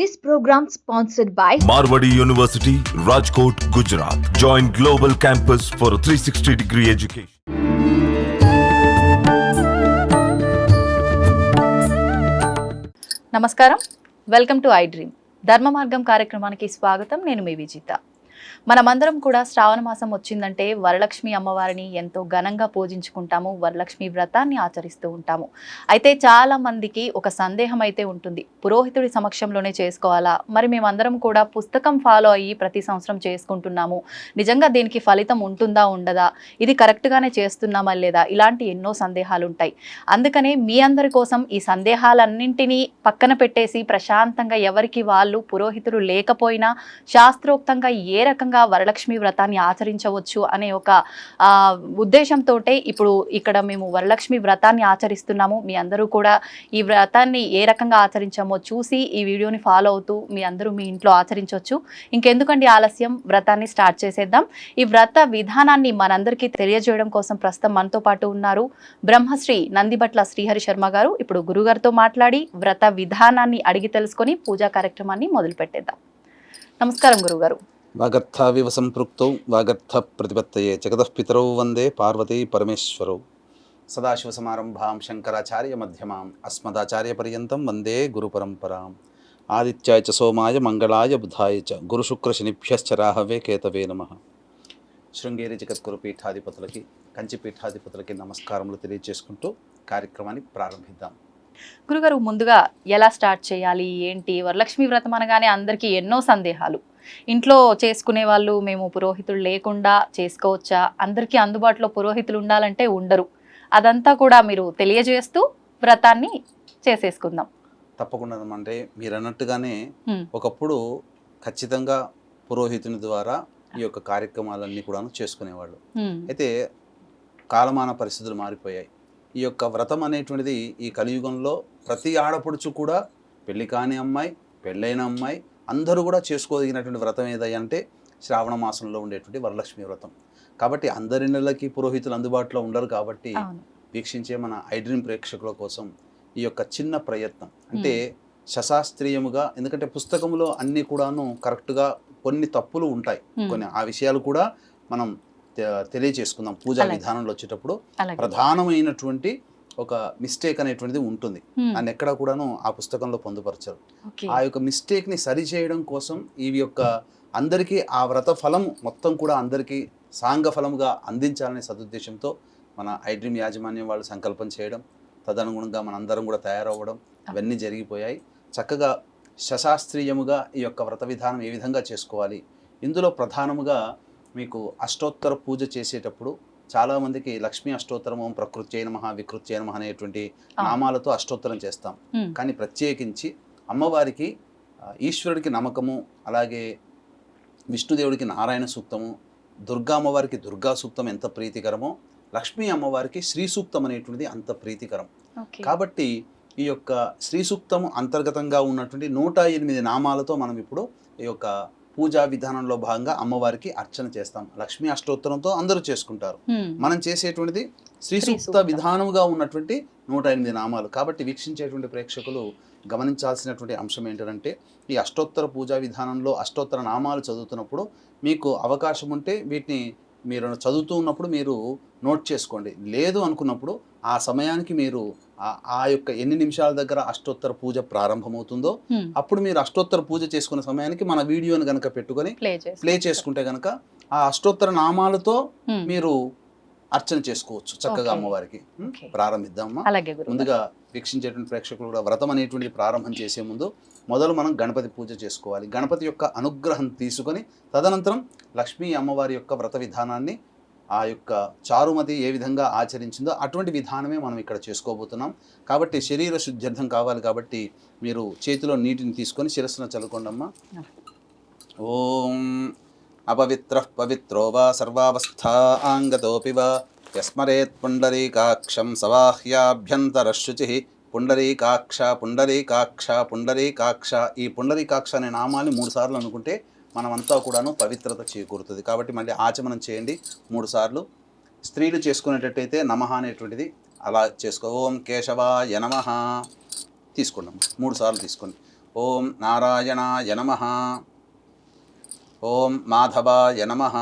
This program sponsored by Marwadi University, Rajkot, Gujarat. Join Global Campus for a 360-degree education. నమస్కారం, welcome to I dream. ధర్మ మార్గం కార్యక్రమానికి స్వాగతం. నేను మీ విజిత. మనమందరం కూడా శ్రావణ మాసం వచ్చిందంటే వరలక్ష్మి అమ్మవారిని ఎంతో ఘనంగా పూజించుకుంటాము, వరలక్ష్మి వ్రతాన్ని ఆచరిస్తూ ఉంటాము. అయితే చాలా మందికి ఒక సందేహం అయితే ఉంటుంది, పురోహితుడి సమక్షంలోనే చేసుకోవాలా, మరి మేమందరం కూడా పుస్తకం ఫాలో అయ్యి ప్రతి సంవత్సరం చేసుకుంటున్నాము, నిజంగా దీనికి ఫలితం ఉంటుందా ఉండదా, ఇది కరెక్ట్గానే చేస్తున్నామా లేదా, ఇలాంటి ఎన్నో సందేహాలు ఉంటాయి. అందుకనే మీ అందరి కోసం ఈ సందేహాలన్నింటినీ పక్కన పెట్టేసి ప్రశాంతంగా ఎవరికి వాళ్ళు పురోహితుడు లేకపోయినా శాస్త్రోక్తంగా ఏ రకంగా వరలక్ష్మి వ్రతాన్ని ఆచరించవచ్చు అనే ఒక ఉద్దేశంతో ఇప్పుడు ఇక్కడ మేము వరలక్ష్మి వ్రతాన్ని ఆచరిస్తున్నాము. మీ అందరూ కూడా ఈ వ్రతాన్ని ఏ రకంగా ఆచరించామో చూసి ఈ వీడియోని ఫాలో అవుతూ మీ అందరూ మీ ఇంట్లో ఆచరించవచ్చు. ఇంకెందుకండి ఆలస్యం, వ్రతాన్ని స్టార్ట్ చేసేద్దాం. ఈ వ్రత విధానాన్ని మనందరికీ తెలియజేయడం కోసం ప్రస్తుతం మనతో పాటు ఉన్నారు బ్రహ్మశ్రీ నందిబట్ల శ్రీహరి శర్మ గారు. ఇప్పుడు గురుగారితో మాట్లాడి వ్రత విధానాన్ని అడిగి తెలుసుకొని పూజా కార్యక్రమాన్ని మొదలు పెట్టేద్దాం. నమస్కారం గురుగారు. వాగర్థావివ సంపృక్తౌ వాగర్థ ప్రతిపత్తయే జగతఃపితరౌ వందే పార్వతీ పరమేశ్వరౌ. సదాశివసమారంభాం శంకరాచార్య మధ్యమాం అస్మదాచార్య పర్యంతం వందే గురు పరంపరాం. ఆదిత్యాయ చ సోమాయ మంగళాయ బుధాయ చ గురుశుక్రశనిభ్యశ్చ రాహవే కేతవే నమః. శృంగేరి జగద్గురు పీఠాధిపతులకి, కంచి పీఠాధిపతులకి నమస్కారములు తెలియజేసుకుంటూ కార్యక్రమాన్ని ప్రారంభిద్దాం. గురుగారు, ముందుగా ఎలా స్టార్ట్ చేయాలి ఏంటి? వరలక్ష్మి వ్రతం అనగానే అందరికీ ఎన్నో సందేహాలు. ఇంట్లో చేసుకునే వాళ్ళు మేము పురోహితులు లేకుండా చేసుకోవచ్చా, అందరికీ అందుబాటులో పురోహితులు ఉండాలంటే ఉండరు, అదంతా కూడా మీరు తెలియజేస్తూ వ్రతాన్ని చేసేసుకుందాం. తప్పకుండా. అంటే మీరు అన్నట్టుగానే ఒకప్పుడు ఖచ్చితంగా పురోహితుని ద్వారా ఈ యొక్క కార్యక్రమాలన్నీ కూడా చేసుకునేవాళ్ళు. అయితే కాలమాన పరిస్థితులు మారిపోయాయి. ఈ యొక్క వ్రతం అనేటువంటిది ఈ కలియుగంలో ప్రతి ఆడపడుచు కూడా, పెళ్లి కాని అమ్మాయి, పెళ్ళైన అమ్మాయి అందరూ కూడా చేసుకోదగినటువంటి వ్రతం ఏదంటే శ్రావణ మాసంలో ఉండేటువంటి వరలక్ష్మి వ్రతం. కాబట్టి అందరి నెలలకి పురోహితులు అందుబాటులో ఉండరు. కాబట్టి వీక్షించే మన ఐ డ్రీమ్ ప్రేక్షకుల కోసం ఈ యొక్క చిన్న ప్రయత్నం, అంటే శశాస్త్రీయముగా, ఎందుకంటే పుస్తకంలో అన్నీ కూడాను కరెక్ట్గా కొన్ని తప్పులు ఉంటాయి, కొన్ని ఆ విషయాలు కూడా మనం తెలియచేసుకుందాం. పూజా విధానంలో వచ్చేటప్పుడు ప్రధానమైనటువంటి ఒక మిస్టేక్ అనేటువంటిది ఉంటుంది, దాన్ని ఎక్కడ కూడాను ఆ పుస్తకంలో పొందుపరచరు. ఆ యొక్క మిస్టేక్ ని సరి చేయడం కోసం ఈ యొక్క అందరికీ ఆ వ్రత ఫలం మొత్తం కూడా అందరికీ సాంగ ఫలముగా అందించాలనే సదుద్దేశంతో మన ఐ డ్రీమ్ యాజమాన్యం వాళ్ళు సంకల్పం చేయడం, తదనుగుణంగా మనందరం కూడా తయారవ్వడం, ఇవన్నీ జరిగిపోయాయి. చక్కగా శశాస్త్రీయముగా ఈ యొక్క వ్రత విధానం ఏ విధంగా చేసుకోవాలి, ఇందులో ప్రధానముగా మీకు అష్టోత్తర పూజ చేసేటప్పుడు చాలామందికి లక్ష్మీ అష్టోత్తరం, ఓం ప్రకృత్యై నమః, వికృత్యై నమః అనేటువంటి నామాలతో అష్టోత్తరం చేస్తాం. కానీ ప్రత్యేకించి అమ్మవారికి, ఈశ్వరుడికి నమ్మకము, అలాగే విష్ణుదేవుడికి నారాయణ సూక్తము, దుర్గా అమ్మవారికి దుర్గా సూక్తం ఎంత ప్రీతికరమో, లక్ష్మీ అమ్మవారికి శ్రీ సూక్తం అనేటువంటిది అంత ప్రీతికరం. కాబట్టి ఈ యొక్క శ్రీ సూక్తము అంతర్గతంగా ఉన్నటువంటి 108 నామాలతో మనం ఇప్పుడు ఈ యొక్క పూజా విధానంలో భాగంగా అమ్మవారికి అర్చన చేస్తాం. లక్ష్మీ అష్టోత్తరంతో అందరూ చేసుకుంటారు, మనం చేసేటువంటిది శ్రీ సూక్త విధానముగా ఉన్నటువంటి 108 నామాలు. కాబట్టి వీక్షించేటువంటి ప్రేక్షకులు గమనించాల్సినటువంటి అంశం ఏంటంటే, ఈ అష్టోత్తర పూజా విధానంలో అష్టోత్తర నామాలు చదువుతున్నప్పుడు మీకు అవకాశం ఉంటే వీటిని మీరు చదువుతూ ఉన్నప్పుడు మీరు నోట్ చేసుకోండి. లేదు అనుకున్నప్పుడు ఆ సమయానికి మీరు ఆ యొక్క ఎన్ని నిమిషాల దగ్గర అష్టోత్తర పూజ ప్రారంభమవుతుందో అప్పుడు మీరు అష్టోత్తర పూజ చేసుకునే సమయానికి మన వీడియోని కనుక పెట్టుకొని ప్లే చేసుకుంటే కనుక ఆ అష్టోత్తర నామాలతో మీరు అర్చన చేసుకోవచ్చు చక్కగా అమ్మవారికి. ప్రారంభిద్దామా? ముందుగా వీక్షించేటువంటి ప్రేక్షకులు కూడా వ్రతం అనేటువంటిది ప్రారంభం చేసే ముందు మొదలు మనం గణపతి పూజ చేసుకోవాలి. గణపతి యొక్క అనుగ్రహం తీసుకొని తదనంతరం లక్ష్మీ అమ్మవారి యొక్క వ్రత విధానాన్ని ఆ యొక్క చారుమతి ఏ విధంగా ఆచరించిందో అటువంటి విధానమే మనం ఇక్కడ చేసుకోబోతున్నాం. కాబట్టి శరీర శుద్ధ్యర్థం కావాలి. కాబట్టి మీరు చేతిలో నీటిని తీసుకొని శిరస్సును చల్లుకోండమ్మా. ఓం అపవిత్ర పవిత్రో వా సర్వావస్థాంగతోపి వా యస్మరేత్ పుండరీకాక్షం సవాహ్యాభ్యంతరశుచి. పుండరీకాక్ష పుండరీకాక్ష పుండరీకాక్ష, ఈ పుండరీకాక్ష అనే నామాన్ని 3 సార్లు అనుకుంటే మనమంతా కూడాను పవిత్రత చేకూరుతుంది. కాబట్టి మళ్ళీ ఆచమనం చేయండి 3 సార్లు. స్త్రీలు చేసుకునేటట్టయితే నమః అనేటువంటిది అలా చేసుకో. ఓం కేశవాయ నమః తీసుకున్నాం 3 సార్లు తీసుకోండి. ఓం నారాయణాయ నమః. ఓం మాధవాయ నమః.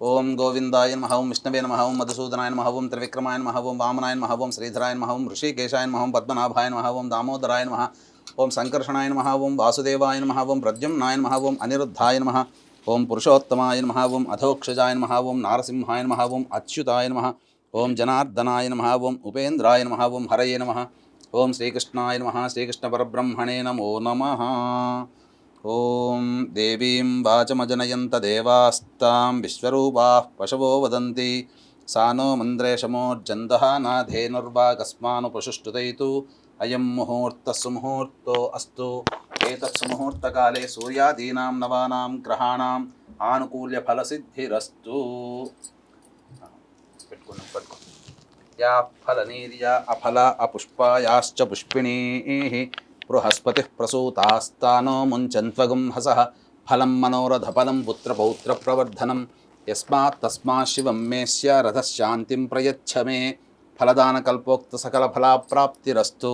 ఓం గోవిందాయ నమః. ఓం విష్ణవే నమః. ఓం మధుసూదనాయ నమః. ఓం త్రివిక్రమాయ నమః. ఓం వామనాయ నమః. ఓం శ్రీధరాయ నమః. ఓం ఋషికేశాయ నమః. ఓం పద్మనాభాయ నమః. ఓం దామోదరాయ నమః. ఓం సంకర్షణాయ నమః. ఓం వాసుదేవాయ నమః. ఓం ప్రద్యుమ్నాయ నమః. ఓం అనిరుద్ధాయ నమః. ఓం పురుషోత్తమాయ నమః. ఓం అధోక్షజాయ నమః. ఓం నారసింహాయ నమః. ఓం అచ్యుతాయ నమః. ఓం జనార్దనాయ నమః. ఓం ఉపేంద్రాయ నమః. ఓం హరయే నమః. ఓం శ్రీకృష్ణాయ నమః. శ్రీకృష్ణ పరబ్రహ్మణే నమో నమః. ఓం దేవీం వాచమజనయంత దేవాస్తాం విశ్వరూపాః పశవో వదంతి సానో మంద్రేషమోర్జందః నాధేనుర్వాగస్మాను పశుష్టుతైతు అయం ముహూర్తః సుముహూర్తో అస్తు. ఏతత్ సుముహూర్తకాలే సూర్యాదీనాం నవానాం గ్రహాణాం ఆనుకూల్య ఫలసిద్ధిరస్తు. పెట్టుకున్నాం. యా ఫలనీర్యా అఫల అపుష్పాయాశ్చ పుష్పిణీః బృహస్పతిః ప్రసూతాస్తానో ముంచన్త్వగం హసః ఫలం మనోరథఫలం పుత్రపౌత్రప్రవర్ధనం యస్మాత్ తస్మాత్ శివం మేస్య రథశాంతిం ప్రయచ్చ మే. ఫలదానకల్పోక్త సకల ఫలాప్రాప్తిరస్తు.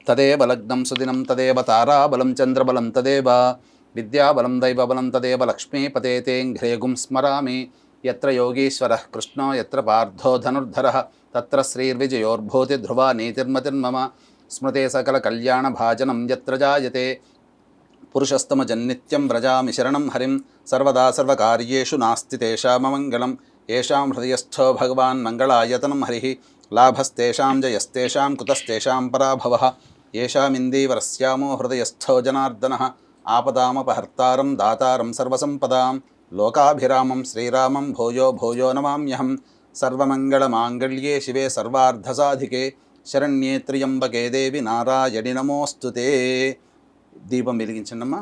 తదేవ లగ్నం సుదినం తదేవ తారాబలం చంద్రబలం తదేవ విద్యాబలం దైవబలం తదేవ లక్ష్మీపతే తేంఘ్రేగుం స్మరామి. యత్ర యోగీశ్వరః కృష్ణో యత్ర పార్థో ధనుర్ధరః తత్ర శ్రీర్విజయోర్భూతి ధ్రువా నీతిర్మతిర్మమ. స్మృతే సకల కళ్యాణ భాజనం యత్ర జాయతే పురుషస్తమజన్నిత్యం వ్రజామి శరణం హరిం. సర్వదా సర్వకార్యేషు నాస్తి తేషామమంగళం. ఏషాం హృదయస్థో భగవాన్ మంగళాయతనం హరిః. లాభస్తేషాం జయస్తేషాం కుతస్తేషాం పరాభవః. ఏషామిందీవరస్యామో హృదయస్థో జనార్దనః. ఆపదామపహర్తారం దాతారం సర్వసంపదాం. లోకాభిరామం శ్రీరామం భూయో భూయో నమామ్యహం. సర్వమంగళమాంగళ్యే శివే సర్వార్ధసాధికే శరణ్యే త్ర్యంబకే దేవి నారాయణి నమోస్తుతే. దీపం వెలిగించండమ్మా.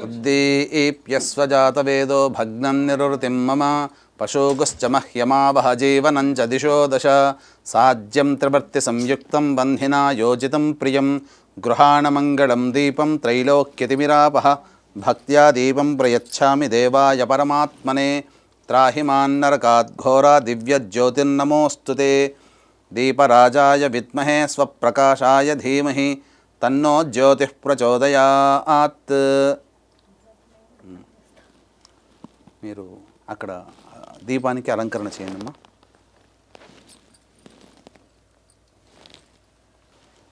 ఉద్దీప్యస్వజాతవేదో భగ్నం నిరుతిం మమ పశోగుశ్చ మహ్యమావహ జీవనం చ దిశో దశ. సాధ్యం త్రివర్తి సంయుక్తం బంధినా యోజితం ప్రియం. గృహాణమంగళం దీపం త్రైలోక్యతిమిరాపః. భక్త్యా దీపం ప్రయచ్ఛామి దేవాయ పరమాత్మనే. త్రాహి మాన్నరకాద్ఘోరా దివ్యజ్యోతిర్నమోస్తుతే. దీపరాజాయ విద్మహే స్వప్రకాశాయ ధీమహి తన్నో జ్యోతిః ప్రచోదయాత్. మీరు అక్కడ దీపానికి అలంకరణ చేయండి అమ్మా.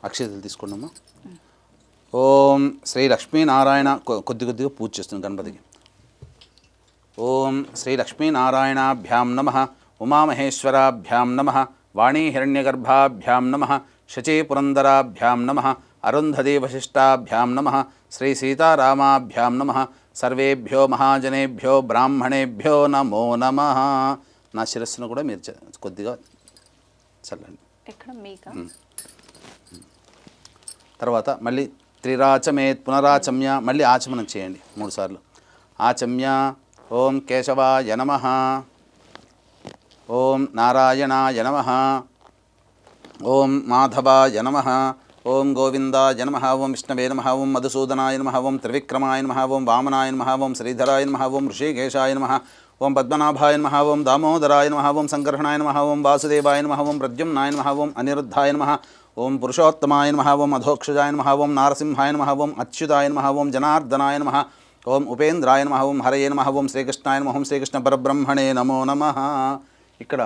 అక్షతలు తీసుకోండి అమ్మా. ఓం శ్రీ లక్ష్మీనారాయణ కొద్దిగా పూజ చేస్తుంది గణపతికి. ఓం శ్రీ లక్ష్మీనారాయణాభ్యాం నమః. ఉమామహేశ్వరాభ్యాం నమః. వాణీహిరణ్యగర్భాభ్యాం నమః. శచీపురందరాభ్యాం నమః. అరుంధతీ వశిష్టాభ్యాం నమః. శ్రీ సీతారామాభ్యాం నమః. సర్వేభ్యో మహాజనేభ్యో బ్రాహ్మణేభ్యో నమో నమః. నా శిరస్సును కూడా మీరు కొద్దిగా చల్లండి. ఎక్కడ మీకా? తర్వాత మళ్ళీ త్రిరాచమేత్ పునరాచమ్య. మళ్ళీ ఆచమనం చేయండి 3 సార్లు. ఆచమ్య. ఓం కేశవాయ నమః. ఓం నారాయణాయ నమః. ఓం మాధవాయ నమః. ఓం గోవిందాయ నమః. ఓం విష్ణవే నమః. ఓం మధుసూదనాయ నమః. ఓం త్రివిక్రమాయ నమః. ఓం వామనాయ నమః. ఓం శ్రీధరాయ నమః. ఓం ఋషికేశాయ నమః. ఓం పద్మనాభాయ నమః. ఓం దామోదరాయ నమః. ఓం సంకర్షణాయ నమః. ఓం వాసుదేవాయ నమః. ఓం ప్రద్యుమ్నాయ నమః. ఓం అనిరుద్ధాయ నమః. ఓం పురుషోత్తమాయ నమః. ఓం అధోక్షజాయ నమః. ఓం నారసింహాయ నమః. ఓం అచ్యుతాయ నమః. ఓం జనార్దనాయ నమః. ఓం ఉపేంద్రాయ నమః. ఓం హరయే నమః. ఓం శ్రీకృష్ణాయ నమః. ఓం శ్రీకృష్ణ పరబ్రహ్మణే నమో నమః. ఇక్కడ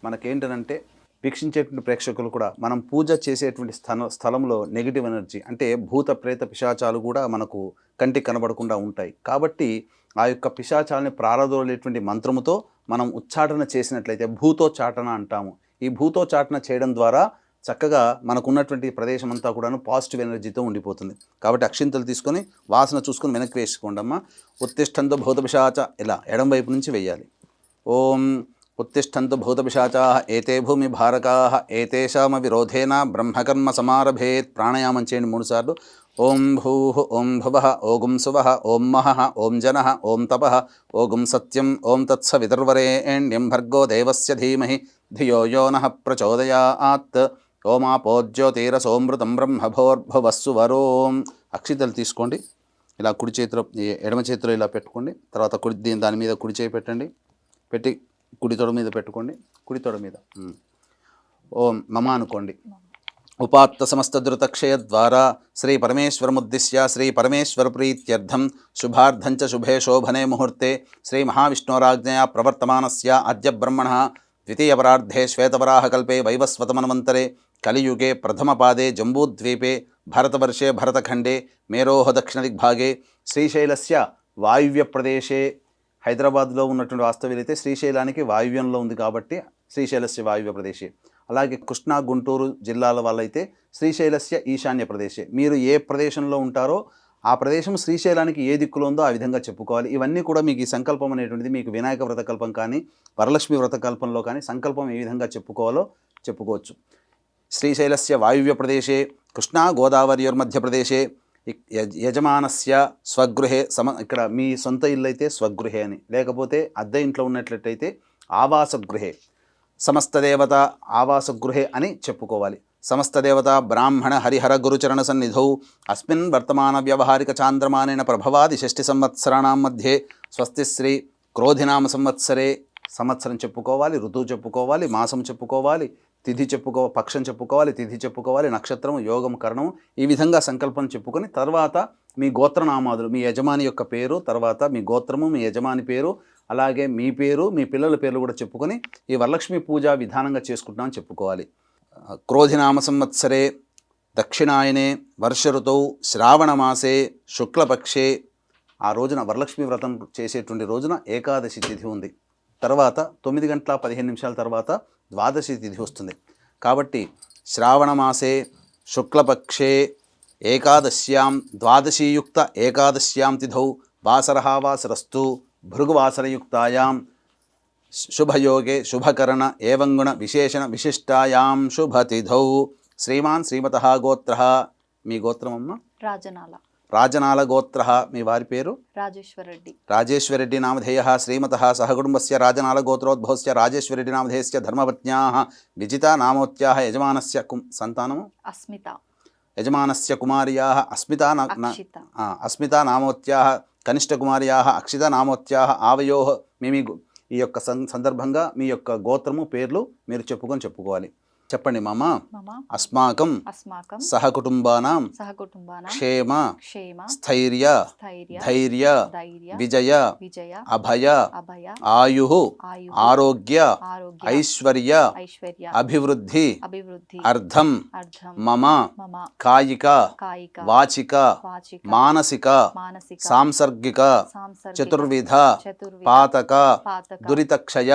మనకేంటంటే వీక్షించేటువంటి ప్రేక్షకులు కూడా మనం పూజ చేసేటువంటి స్థలంలో నెగిటివ్ ఎనర్జీ అంటే భూత ప్రేత పిశాచాలు కూడా మనకు కంటికి కనబడకుండా ఉంటాయి. కాబట్టి ఆ యొక్క పిశాచాలని ప్రారదోలేటువంటి మంత్రముతో మనం ఉచ్చాటన చేసినట్లయితే భూతోచ్చాటన అంటాము. ఈ భూతోచ్చాటన చేయడం ద్వారా చక్కగా మనకున్నటువంటి ప్రదేశం అంతా కూడాను పాజిటివ్ ఎనర్జీతో ఉండిపోతుంది. కాబట్టి అక్షింతలు తీసుకొని వాసన చూసుకొని వెనక్కి వేసుకోండి అమ్మ. ఉత్తిష్టంతో భూత పిశాచ ఇలా ఎడం వైపు నుంచి వేయాలి. ఓం ఉత్తిష్టంతు భూతపిశాచాః ఏతే భూమి భారకాః ఏతేషామ విరోధేన బ్రహ్మకర్మ సమారభేత్. ప్రాణాయామం చేయండి 3 సార్లు. ఓం భూః ఓం భువః ఓం సువః ఓం మహః ఓం జనః ఓం తపః ఓం సత్యం ఓం తత్సవితుర్వరేణ్యం భర్గో దేవస్య ధీమహి ధియో యో నః ప్రచోదయాత్. ఓమాపోజ్యోతిరసోమృతం బ్రహ్మభోర్భువస్సు వరోం. అక్షితలు తీసుకోండి. ఇలా కుడి చేతిలో ఎడమ చేతిలో ఇలా పెట్టుకోండి. తర్వాత దాని మీద కుడి చేయి పెట్టండి. పెట్టి కుడి తొడ మీద పెట్టుకోండి. కుడి తొడ మీద ఓం మమ అనుకోండి. ఉపాత్త సమస్తద్రుతక్షయ ద్వారా శ్రీ పరమేశ్వరముద్దిశ్య శ్రీ పరమేశ్వర ప్రీత్యర్థం శుభార్థంచ శుభే శోభనే ముహూర్తే శ్రీ మహావిష్ణోరాజ్ఞయా ప్రవర్తమానస్య అద్య బ్రహ్మణః ద్వితీయపరార్ధే శ్వేతవరాహకల్పే వైవస్వతమన్వంతరే కలియుగే ప్రథమపాదే జంబూద్వీపే భరతవర్షే భరతఖండే మేరోహ దక్షిణదిగ్భాగే శ్రీశైలస్య వాయువ్య ప్రదేశే, హైదరాబాద్లో ఉన్నటువంటి వాస్తవ్యులైతే శ్రీశైలానికి వాయువ్యంలో ఉంది కాబట్టి శ్రీశైలస్య వాయువ్య ప్రదేశే. అలాగే కృష్ణా గుంటూరు జిల్లాల వాళ్ళైతే శ్రీశైలస్య ఈశాన్య ప్రదేశే. మీరు ఏ ప్రదేశంలో ఉంటారో ఆ ప్రదేశం శ్రీశైలానికి ఏ దిక్కులో ఉందో ఆ విధంగా చెప్పుకోవాలి. ఇవన్నీ కూడా మీకు ఈ సంకల్పం అనేటువంటిది మీకు వినాయక వ్రతకల్పం కానీ వరలక్ష్మి వ్రతకల్పంలో కానీ సంకల్పం ఏ విధంగా చెప్పుకోవాలో చెప్పుకోవచ్చు. శ్రీశైలస్య వాయువ్య ప్రదేశే కృష్ణా గోదావరియోర్మధ్యప్రదేశే యజమానస్య స్వగృహే ఇక్కడ మీ సొంత ఇల్లు అయితే స్వగృహే అని, లేకపోతే అద్దె ఇంట్లో ఉన్నట్లయితే ఆవాసగృహే, సమస్తదేవత ఆవాసగృహే అని చెప్పుకోవాలి. సమస్తదేవత బ్రాహ్మణ హరిహర గురుచరణ సన్నిధౌ అస్మిన్ వర్తమాన వ్యవహారిక చాంద్రమానేన ప్రభవాది 6 సంవత్సరాణం మధ్యే స్వస్తి శ్రీ క్రోధినామ సంవత్సరే, సంవత్సరం చెప్పుకోవాలి, ఋతువు చెప్పుకోవాలి, మాసం చెప్పుకోవాలి, తిథి పక్షం చెప్పుకోవాలి, తిథి చెప్పుకోవాలి, నక్షత్రం, యోగం, కరణం, ఈ విధంగా సంకల్పం చెప్పుకొని తర్వాత మీ గోత్రనామాదులు, మీ యజమాని యొక్క పేరు, తర్వాత మీ గోత్రము, మీ యజమాని పేరు, అలాగే మీ పేరు, మీ పిల్లల పేర్లు కూడా చెప్పుకొని ఈ వరలక్ష్మి పూజ విధానంగా చేసుకుంటున్నామని చెప్పుకోవాలి. క్రోధినామ సంవత్సరే దక్షిణాయనే వర్ష ఋతువు శ్రావణమాసే శుక్లపక్షే, ఆ రోజున వరలక్ష్మి వ్రతం చేసేటువంటి రోజున ఏకాదశి తిథి ఉంది. తర్వాత 9:15 తర్వాత ద్వాదశి తిథి వస్తుంది. కాబట్టి శ్రావణమాసే శుక్లపక్షే ఏకాదశ్యాం ద్వాదశీయుక్త ఏకాదశ్యాం తిథౌ వాసరః వాసరస్తు భృగువాసరయుక్తాయాం శుభయోగే శుభకరణ ఏవంగుణ విశేషణ విశిష్టాయాం శుభతిథౌ. శ్రీమాన్ శ్రీమతః గోత్రః, మీ గోత్రం అమ్మ? రాజనాల గోత్రః, మీ వారి పేరు? రాజేశ్వరరెడ్డి నామధేయః. శ్రీమతః సహకుటుంబస్య రాజనాల గోత్రోద్భవస్య రాజేశ్వరరెడ్డి నామధేయస్య ధర్మపత్న్యాః విజితా నామోత్యాః యజమానస్య సంతానము అస్మిత, యజమానస్య కుమార్యాః అస్మితా నామోత్యాః కనిష్ఠకుమార్యాః అక్షిత నామోత్యాః ఆవయోః. ఈ యొక్క సందర్భంగా మీ యొక్క గోత్రము పేర్లు మీరు చెప్పుకోవాలి. చెప్పండి మామ. అస్మాకం సహకుటుంబానాం క్షేమ స్థైర్య ధైర్య విజయ అభయ ఆయుః ఆరోగ్య ఐశ్వర్య అభివృద్ధి అర్థం మమ కాయిక వాచిక మానసిక సాంసర్గిక చతుర్విధ పాతక దురితక్షయ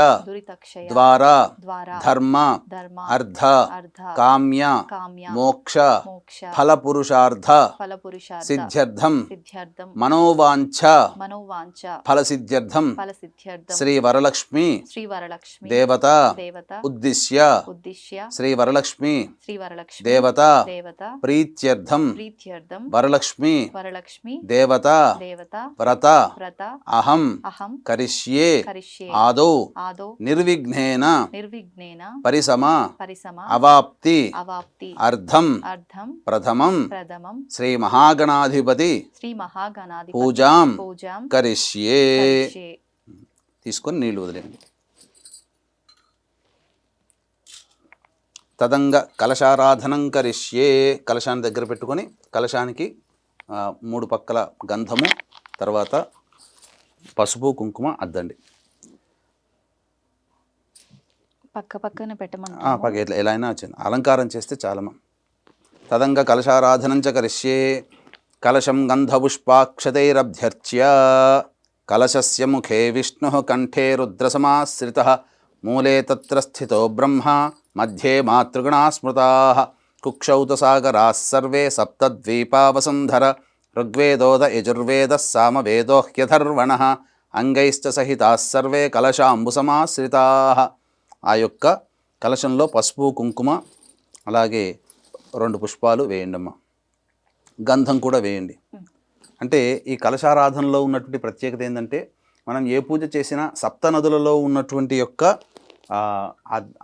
ద్వారా ధర్మ అర్థ కామ్య మోక్ష ఫలపురుషార్థ సిద్ధ్యర్థం మనోవాంఛ ఫలసిద్ధ్యర్థం శ్రీ వరలక్ష్మి దేవత ఉద్దిశ్య శ్రీ వరలక్ష్మి దేవత ప్రీత్యర్థం వరలక్ష్మి దేవత వ్రత అహం కరిష్యే ఆదౌ నిర్విఘ్నేన పరిసమ అవాప్తి అర్థం ప్రథమం శ్రీ మహాగణాధిపతి పూజాం కరిష్యే. తీసుకొని నీళ్లు వదిలేండి. తదంగ కలశారాధనం కరిష్యే, కలశాన్ని దగ్గర పెట్టుకొని కలశానికి 3 పక్కల గంధము, తర్వాత పసుపు కుంకుమ అద్దండి. పక్కనే పెట్టమని ఎలా అయినా వచ్చింది, అలంకారం చేస్తే చాలమా. తదంగ కలశారాధనంచ కరిష్యే కలశం గంధపుష్పాక్షతైరభ్యర్చ్య కలశస్య ముఖే విష్ణుః కంఠే రుద్రసమాశ్రితః మూలే తత్ర స్థితో బ్రహ్మ మధ్యే మాతృగణా స్మృతాః కుక్షౌ సాగరాः సర్వే సప్తద్వీపా వసుంధర ఋగ్వేదోద యజుర్వేదः సామవేదో హ్యథర్వణః అంగైశ్చ సహితాः సర్వే కలశాంబుసమాశ్రితాః. ఆ యొక్క కలశంలో పసుపు కుంకుమ అలాగే 2 పుష్పాలు వేయండి అమ్మ. గంధం కూడా వేయండి. అంటే ఈ కలశారాధనలో ఉన్నటువంటి ప్రత్యేకత ఏంటంటే మనం ఏ పూజ చేసినా సప్త నదులలో ఉన్నటువంటి యొక్క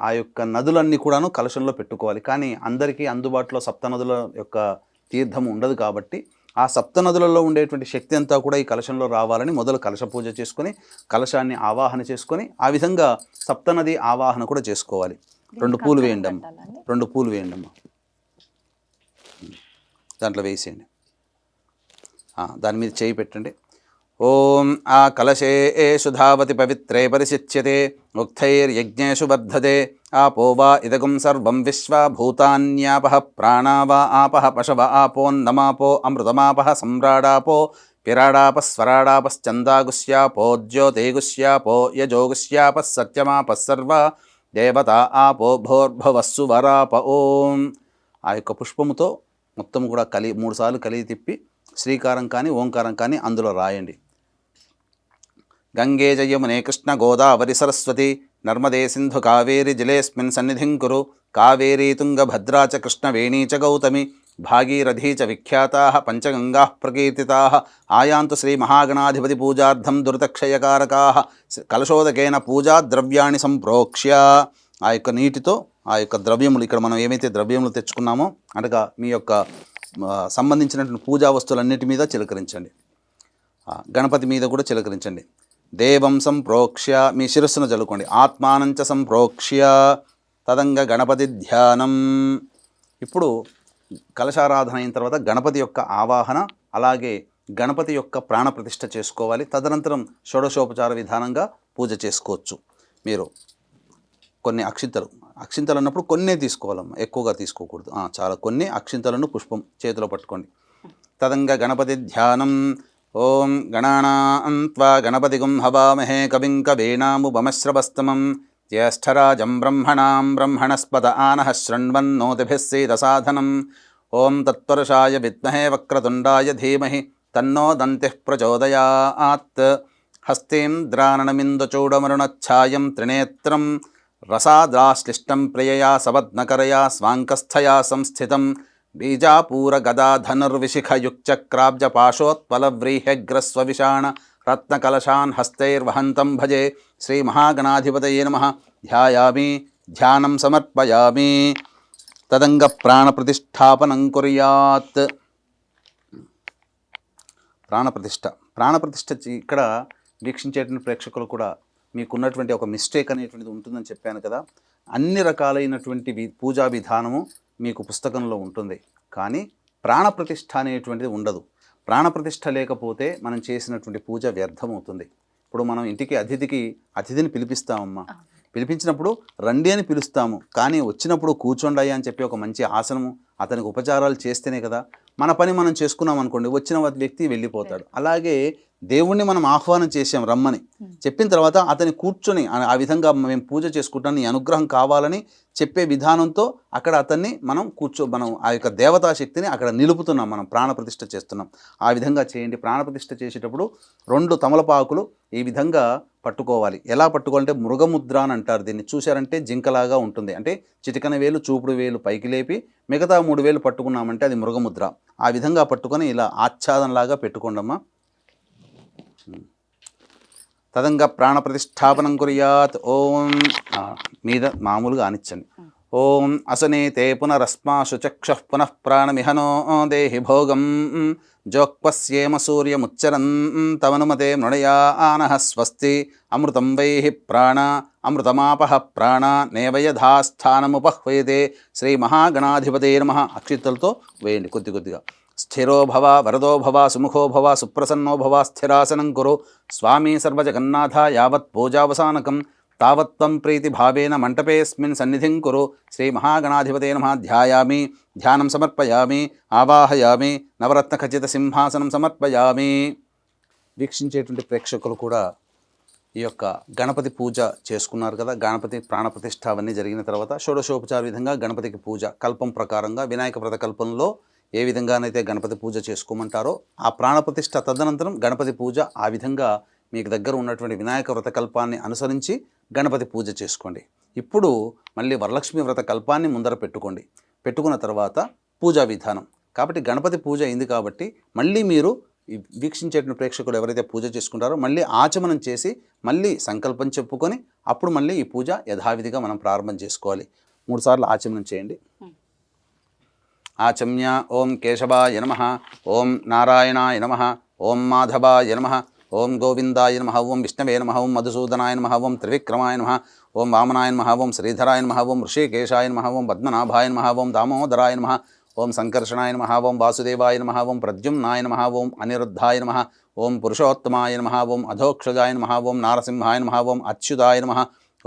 ఆ యొక్క నదులన్నీ కూడాను కలశంలో పెట్టుకోవాలి. కానీ అందరికీ అందుబాటులో సప్త నదుల యొక్క తీర్థం ఉండదు కాబట్టి ఆ సప్త నదులలో ఉండేటువంటి శక్తి అంతా కూడా ఈ కలశంలో రావాలని మొదలు కలశ పూజ చేసుకొని కలశాన్ని ఆవాహన చేసుకొని ఆ విధంగా సప్తనది ఆవాహన కూడా చేసుకోవాలి. 2 పూలు వేయండి అమ్మ. 2 పూలు వేయండి అమ్మ. దాంట్లో వేసేయండి. దాని మీద చేయి పెట్టండి. ఓం ఆ కలశే సుధావతి పవిత్రే పరిశిచ్యతే ఉక్తైర్యజ్ఞేషు వర్ధతే ఆపో వా ఇదగుం సర్వం విశ్వా భూతాన్యాపః ప్రాణా వా ఆపః పశవ ఆపోన్నమాపో అమృతమాపః సమ్రాడాపో విరాడాపः స్వరాడాపశ్చందాగుష్యాపో జ్యోతిగుష్యాపో యజోగుష్యాపः సత్యమాపः సర్వ దేవత ఆపో భోర్భవస్సు వరాప. ఓం ఆ యొక్క పుష్పముతో మొత్తం కూడా 3 సార్లు కలిగి తిప్పి శ్రీకారం కానీ ఓంకారం కానీ అందులో రాయండి. గంగే జయమునే కృష్ణ గోదావరి సరస్వతి నర్మదే సింధు కావేరి జలేస్మిన్ సన్నిధిం కురు కావేరీ తుంగభద్రా చ కృష్ణవేణీ చ గౌతమి భాగీరథీ చ విఖ్యాతాః పంచగంగాః ప్రకీర్తితాః ఆయాంతు శ్రీ మహాగణాధిపతి పూజార్థం దురితక్షయకారకాః కలశోదకేన పూజా ద్రవ్యాన్ని సంప్రోక్ష్య. ఆ యొక్క నీటితో ఆ యొక్క ద్రవ్యములు, ఇక్కడ మనం ఏమైతే ద్రవ్యములు తెచ్చుకున్నామో అనగా మీ యొక్క సంబంధించినటువంటి పూజా వస్తువులన్నిటి మీద చిలకరించండి. గణపతి మీద కూడా చిలకరించండి. దేవం సంప్రోక్ష్య మీ శిరస్సును జల్లుకోండి. ఆత్మానంచ సంప్రోక్ష్య తదంగ గణపతి ధ్యానం. ఇప్పుడు కలశారాధన అయిన తర్వాత గణపతి యొక్క ఆవాహన, అలాగే గణపతి యొక్క ప్రాణప్రతిష్ఠ చేసుకోవాలి. తదనంతరం షోడశోపచార విధానంగా పూజ చేసుకోవచ్చు. మీరు కొన్ని అక్షింతలు అన్నప్పుడు కొన్నే తీసుకోవాలమ్మా, ఎక్కువగా తీసుకోకూడదు. చాలా కొన్ని అక్షింతలను పుష్పం చేతిలో పట్టుకోండి. తదంగ గణపతి ధ్యానం. ఓం గణానాం త్వా గణపతిగుం హవామహే కవిం కవీనాముపమశ్రవస్తమం జ్యేష్ఠరాజం బ్రహ్మణాం బ్రహ్మణస్పద ఆనః శృణ్వన్నోతిభిः సీదసాధనం. ఓం తత్పురుషాయ విద్మహే వక్రతుండాయ ధీమహి తన్నో దంతిః ప్రచోదయాత్. హస్తేంద్రాననమిందుచూడమరుణఛాయం త్రినేత్రం రసాదాశ్లిష్టం ప్రియయా సవద్నకరయా స్వాంకస్థయా సంస్థితం బీజాపూరగదాధనుర్విశిఖయుక్చక్రాబ్జపాశోత్పలవ్రీహ్యగ్రస్వవిషాణ రత్నకలశాన్ హస్తైర్వహంతం భజే. శ్రీమహాగణాధిపతయే నమః. ధ్యాయామి, ధ్యానం సమర్పయామి. తదంగ ప్రాణప్రతిష్ఠాపనం కుర్యాత్. ప్రాణప్రతిష్ఠ ఇక్కడ వీక్షించేటువంటి ప్రేక్షకులు కూడా మీకున్నటువంటి ఒక మిస్టేక్ అనేటువంటిది ఉంటుందని చెప్పాను కదా. అన్ని రకాలైనటువంటి పూజా విధానము మీకు పుస్తకంలో ఉంటుంది, కానీ ప్రాణప్రతిష్ఠ అనేటువంటిది ఉండదు. ప్రాణప్రతిష్ఠ లేకపోతే మనం చేసినటువంటి పూజ వ్యర్థమవుతుంది. ఇప్పుడు మనం ఇంటికి అతిథిని పిలిపిస్తామమ్మా. పిలిపించినప్పుడు రండి అని పిలుస్తాము, కానీ వచ్చినప్పుడు కూర్చోండి అని చెప్పి ఒక మంచి ఆసనము అతనికి ఉపచారాలు చేస్తేనే కదా మన పని మనం చేసుకున్నాం అనుకోండి, వచ్చిన వ్యక్తి వెళ్ళిపోతాడు. అలాగే దేవుణ్ణి మనం ఆహ్వానం చేసాం రమ్మని చెప్పిన తర్వాత అతని కూర్చొని ఆ విధంగా మేము పూజ చేసుకుంటాం, నీ అనుగ్రహం కావాలని చెప్పే విధానంతో అక్కడ అతన్ని మనం మనం ఆ యొక్క దేవతా శక్తిని అక్కడ నిలుపుతున్నాం, మనం ప్రాణప్రతిష్ఠ చేస్తున్నాం. ఆ విధంగా చేయండి. ప్రాణప్రతిష్ఠ చేసేటప్పుడు 2 తమలపాకులు ఈ విధంగా పట్టుకోవాలి. ఎలా పట్టుకోవాలంటే మృగముద్ర అని అంటారు దీన్ని. చూశారంటే జింకలాగా ఉంటుంది. అంటే చిటికన వేలు, చూపుడు వేలు పైకి లేపి మిగతా 3 వేలు పట్టుకున్నామంటే అది మృగముద్ర. ఆ విధంగా పట్టుకొని ఇలా ఆచ్ఛాదనలాగా పెట్టుకోండమ్మా. తదంగ ప్రాణప్రతిష్ఠాపనం కుర్యాత్. ఓం మీద మామూలుగా ఆనిచ్చండి. ఓం అసనేతే పునరస్మాశు చక్షుః పునః ప్రాణమిహనో దేహి భోగం జోక్పస్యేమ సూర్యముచ్చరన్ తమనుమతే మృణయా ఆనః స్వస్తి అమృతం వైహి ప్రాణ అమృతమాపః ప్రాణ నేవయధాస్థానముపహ్వయతే. శ్రీ మహాగణాధిపతే నమః. అక్షింతలతో వేయండి కొద్దిగా. స్థిరో భవ వరదో భవ సుముఖో భవ సుప్రసన్నో భవ స్థిరాసనం కురు స్వామి సర్వజగన్నాథ యావత్ పూజావసానకం తావత్వం ప్రీతి భావేన మంటపేస్మిన్ సన్నిధిం కురు. శ్రీ మహాగణాధిపతే నమః. ధ్యాయామి, ధ్యానం సమర్పయామి, ఆవాహయామి, నవరత్న ఖచ్చిత సింహాసనం సమర్పయామి. వీక్షించేటువంటి ప్రేక్షకులు కూడా ఈ యొక్క గణపతి పూజ చేసుకున్నారు కదా. గణపతి ప్రాణప్రతిష్ఠ అవన్నీ జరిగిన తర్వాత షోడశోపచార విధంగా గణపతికి పూజ కల్పం ప్రకారంగా వినాయక వ్రత కల్పంలో ఏ విధంగానైతే గణపతి పూజ చేసుకోమంటారో ఆ ప్రాణప్రతిష్ఠ తదనంతరం గణపతి పూజ ఆ విధంగా మీకు దగ్గర ఉన్నటువంటి వినాయక వ్రత కల్పాన్ని అనుసరించి గణపతి పూజ చేసుకోండి. ఇప్పుడు మళ్ళీ వరలక్ష్మి వ్రత కల్పాన్ని ముందర పెట్టుకున్న తర్వాత పూజా విధానం. కాబట్టి గణపతి పూజ అయింది కాబట్టి మళ్ళీ మీరు వీక్షించేటువంటి ప్రేక్షకులు ఎవరైతే పూజ చేసుకుంటారో మళ్ళీ ఆచమనం చేసి మళ్ళీ సంకల్పం చెప్పుకొని అప్పుడు మళ్ళీ ఈ పూజ యథావిధిగా మనం ప్రారంభం చేసుకోవాలి. 3 సార్లు ఆచమనం చేయండి. ఆచమ్య ఓం కేశవాయ నమః, ఓం నారాయణాయ నమః, ఓం మాధవాయ నమః, ఓం గోవిందాయ నమః, ఓం విష్ణవే నమః, ఓం మధుసూదనాయ నమః, ఓం త్రివిక్రమాయ నమః, ఓం వామనాయ నమః, ఓం శ్రీధరాయ నమః, ఓం ఋషికేశాయ నమః, ఓం పద్మనాభాయ నమః, ఓం దామోదరాయ నమః, ఓం సంకర్షణాయ నమః, ఓం వాసుదేవాయ నమః, ఓం ప్రద్యుమ్నాయ నమః, ఓం అనిరుద్ధాయ నమః, ఓం పురుషోత్తమాయ నమః, ఓం అధోక్షజాయ నమః, ఓం నారసింహాయ నమః, ఓం అచ్యుతాయ నమః,